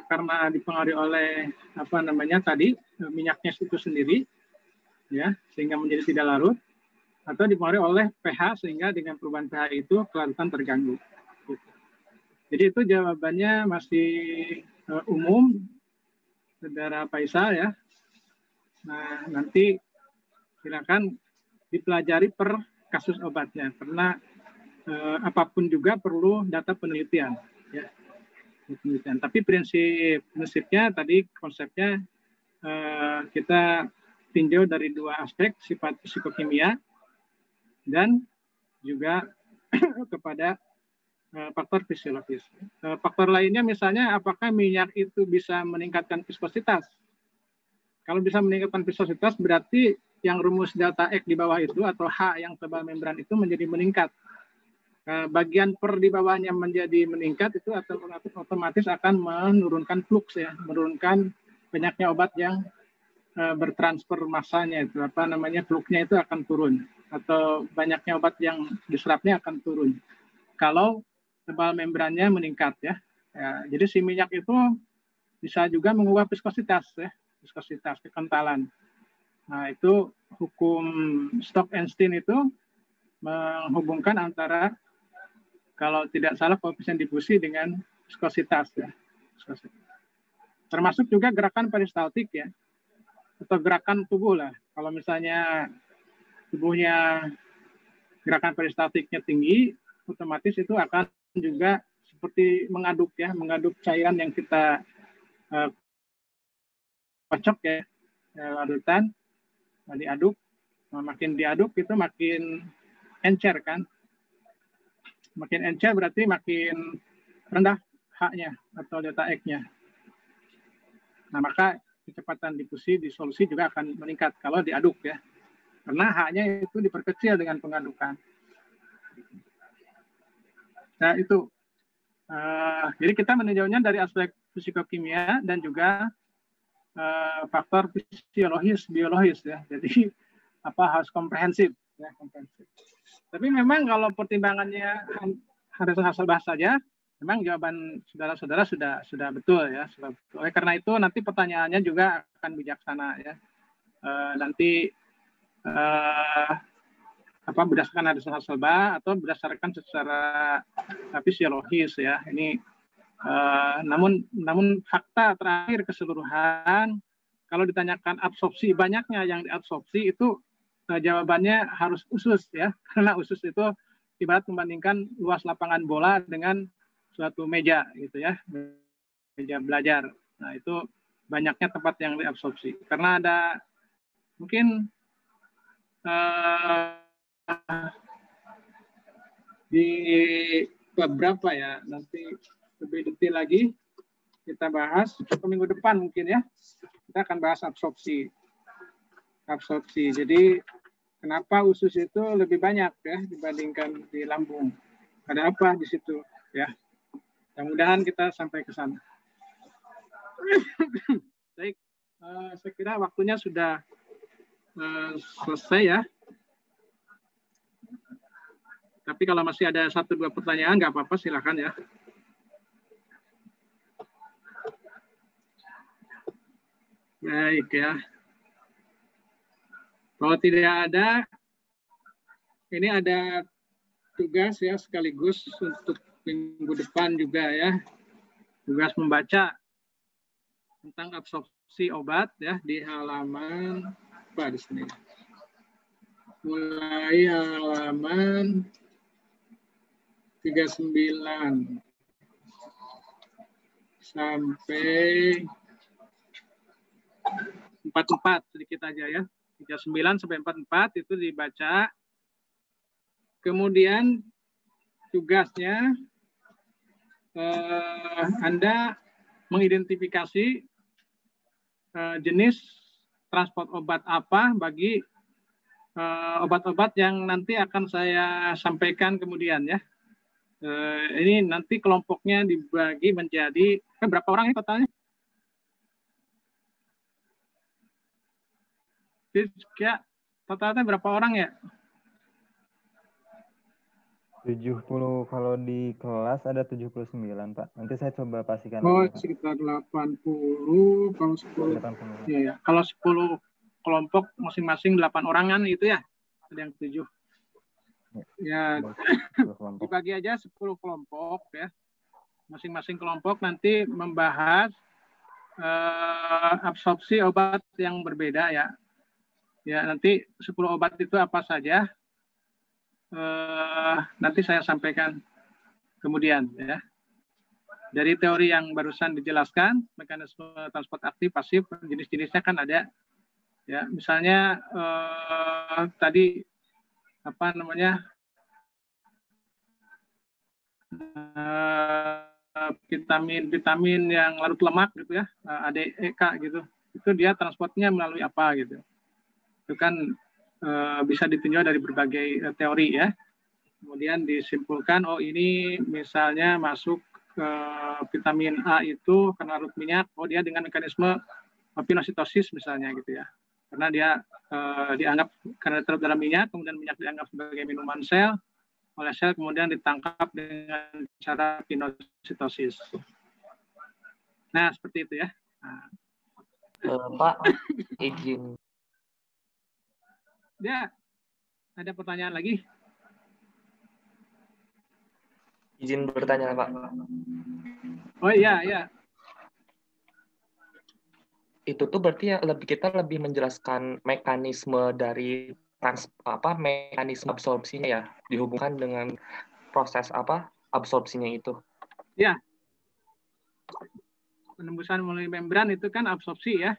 [SPEAKER 1] karena dipengaruhi oleh apa namanya tadi minyaknya itu sendiri ya, sehingga menjadi tidak larut, atau dipengaruhi oleh pH sehingga dengan perubahan pH itu kelarutan terganggu. Jadi itu jawabannya masih umum, Saudara Faisal ya. Nah, nanti silakan dipelajari per kasus obatnya, karena apapun juga perlu data penelitian. Ya. Penelitian. Tapi prinsipnya tadi konsepnya kita tinjau dari dua aspek, sifat psikokimia dan juga kepada faktor fisiologis. Faktor lainnya misalnya apakah minyak itu bisa meningkatkan viskositas. Kalau bisa meningkatkan viskositas berarti yang rumus delta X di bawah itu atau H yang tebal membran itu menjadi meningkat. Bagian per di bawahnya menjadi meningkat itu atau otomatis akan menurunkan flux ya, menurunkan banyaknya obat yang bertransfer massanya itu apa namanya fluxnya itu akan turun atau banyaknya obat yang diserapnya akan turun. Kalau tebal membrannya meningkat ya. Jadi si minyak itu bisa juga mengubah viskositas ya, viskositas kekentalan. Nah itu hukum Stock-Einstein itu menghubungkan antara kalau tidak salah koefisien difusi dengan viskositas ya. Termasuk juga gerakan peristaltik ya, atau gerakan tubuh lah. Kalau misalnya tubuhnya gerakan peristaltiknya tinggi, otomatis itu akan juga seperti mengaduk ya, mengaduk cairan yang kita kocok ya, larutan, diaduk, makin diaduk itu makin encer kan, makin encer berarti makin rendah H-nya atau delta X-nya. Nah maka kecepatan difusi disolusi juga akan meningkat kalau diaduk ya, karena H-nya itu diperkecil dengan pengadukan. Nah itu, jadi kita meninjaunya dari aspek fisikokimia dan juga faktor fisiologis, biologis ya. Jadi harus komprehensif ya, komprehensif. Tapi memang kalau pertimbangannya harus bahas saja, memang jawaban saudara-saudara sudah betul ya. Sudah betul. Oleh karena itu nanti pertanyaannya juga akan bijaksana ya. Nanti berdasarkan analisis Hasselbalch atau berdasarkan secara fisiologis ya. Ini namun fakta terakhir keseluruhan kalau ditanyakan absorpsi banyaknya yang diabsorpsi itu jawabannya harus usus ya, karena usus itu ibarat membandingkan luas lapangan bola dengan suatu meja gitu ya, meja belajar. Nah itu banyaknya tempat yang diabsorpsi karena ada mungkin di beberapa ya, nanti lebih detail lagi kita bahas ke minggu depan mungkin ya, kita akan bahas absorpsi. Jadi kenapa usus itu lebih banyak ya dibandingkan di lambung, ada apa di situ ya, mudah-mudahan kita sampai ke sana. Baik, saya kira waktunya sudah selesai ya. Tapi kalau masih ada 1-2 pertanyaan, nggak apa-apa, silakan ya. Baik ya. Kalau tidak ada, ini ada tugas ya sekaligus untuk minggu depan juga ya. Tugas membaca tentang absorpsi obat ya di halaman apa di sini. Mulai halaman 39 sampai 44 sedikit aja ya. 39 sampai 44 itu dibaca. Kemudian tugasnya Anda mengidentifikasi jenis transport obat apa bagi obat-obat yang nanti akan saya sampaikan kemudian ya. Ini nanti kelompoknya dibagi menjadi berapa orang ya totalnya? Ya, totalnya berapa orang ya?
[SPEAKER 2] 70 kalau di kelas ada 79, Pak. Nanti saya coba pastikan
[SPEAKER 1] Oh,
[SPEAKER 2] lagi, Pak.
[SPEAKER 1] sekitar 80, kalau 10.
[SPEAKER 2] 80.
[SPEAKER 1] Ya, ya. Kalau 10 kelompok masing-masing 8 orangan itu ya. Ada yang 7. Ya,
[SPEAKER 2] 10 kelompok.
[SPEAKER 1] dibagi aja 10 kelompok ya. Masing-masing kelompok nanti membahas absorpsi obat yang berbeda ya. Ya, nanti 10 obat itu apa saja? Nanti saya sampaikan kemudian ya. Dari teori yang barusan dijelaskan, mekanisme transport aktif pasif, jenis-jenisnya kan ada. Ya, misalnya tadi apa namanya? Vitamin yang larut lemak gitu ya, ADEK gitu. Itu dia transportnya melalui apa gitu. Itu kan bisa ditinjau dari berbagai teori ya. Kemudian disimpulkan, oh ini misalnya masuk vitamin A itu karena larut minyak, oh dia dengan mekanisme pinositosis misalnya gitu ya. Karena dia dianggap karena terlarut dalam minyak, kemudian minyak dianggap sebagai minuman sel, oleh sel kemudian ditangkap dengan cara pinositosis. Nah, seperti itu ya. Nah.
[SPEAKER 3] Pak, izin.
[SPEAKER 1] Ya, ada pertanyaan lagi?
[SPEAKER 3] Izin bertanya, Pak.
[SPEAKER 1] Oh iya, iya.
[SPEAKER 3] Itu tuh berarti ya kita lebih menjelaskan mekanisme dari mekanisme absorpsinya ya, dihubungkan dengan proses absorpsinya itu.
[SPEAKER 1] Ya. Penembusan melalui membran itu kan absorpsi ya.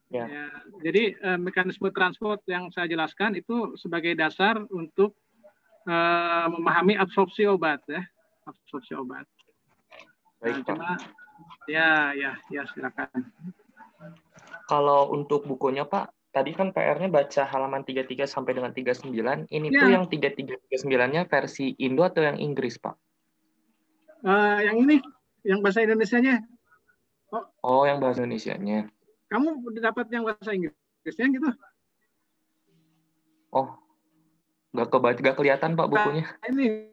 [SPEAKER 3] Ya.
[SPEAKER 1] Ya, jadi mekanisme transport yang saya jelaskan itu sebagai dasar untuk memahami absorpsi obat ya, absorpsi obat.
[SPEAKER 3] Baik,
[SPEAKER 1] nah,
[SPEAKER 3] Pak.
[SPEAKER 1] Ya silakan.
[SPEAKER 3] Kalau untuk bukunya Pak, tadi kan PR-nya baca halaman 33 sampai dengan 39. Ini
[SPEAKER 1] ya.
[SPEAKER 3] Tuh yang 33-39-nya versi Indo atau yang Inggris, Pak?
[SPEAKER 1] Yang ini, yang bahasa Indonesianya.
[SPEAKER 3] Oh, yang bahasa Indonesianya.
[SPEAKER 1] Kamu dapat yang bahasa Inggrisnya gitu?
[SPEAKER 3] Oh, nggak kelihatan Pak bukunya.
[SPEAKER 1] Ini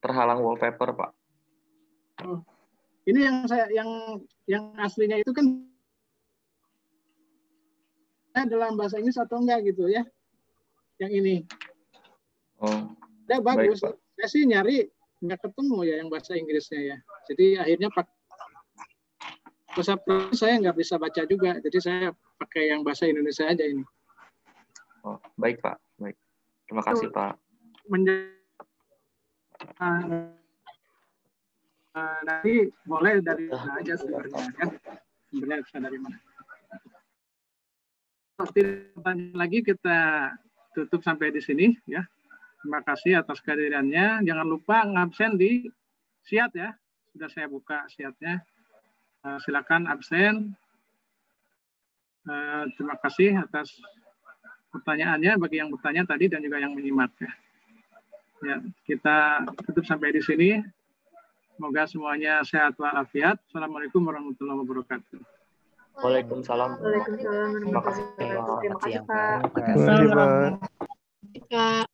[SPEAKER 3] terhalang wallpaper Pak.
[SPEAKER 1] Oh. Ini yang aslinya itu kan dalam bahasa Inggris atau enggak gitu ya? Yang ini. Oh. Ya bagus. Baik, saya sih nyari nggak ketemu ya yang bahasa Inggrisnya ya. Jadi akhirnya bahasa saya nggak bisa baca juga. Jadi saya pakai yang bahasa Indonesia aja ini.
[SPEAKER 3] Oh, baik Pak. Baik. Terima kasih Pak.
[SPEAKER 1] Nanti boleh dari mana aja sebenarnya kan? Sebenarnya bisa dari mana? Pertanyaan lagi kita tutup sampai di sini ya. Terima kasih atas kehadirannya. Jangan lupa ngabsen di SIAT ya. Sudah saya buka SIAT-nya. Silakan absen. Terima kasih atas pertanyaannya bagi yang bertanya tadi dan juga yang menyimak ya. Ya, kita tutup sampai di sini. Semoga semuanya sehat walafiat. Assalamualaikum warahmatullahi wabarakatuh.
[SPEAKER 3] Waalaikumsalam.
[SPEAKER 5] Waalaikumsalam.
[SPEAKER 3] Terima kasih.
[SPEAKER 6] Terima kasih, Pak.
[SPEAKER 2] Terima kasih, Pak.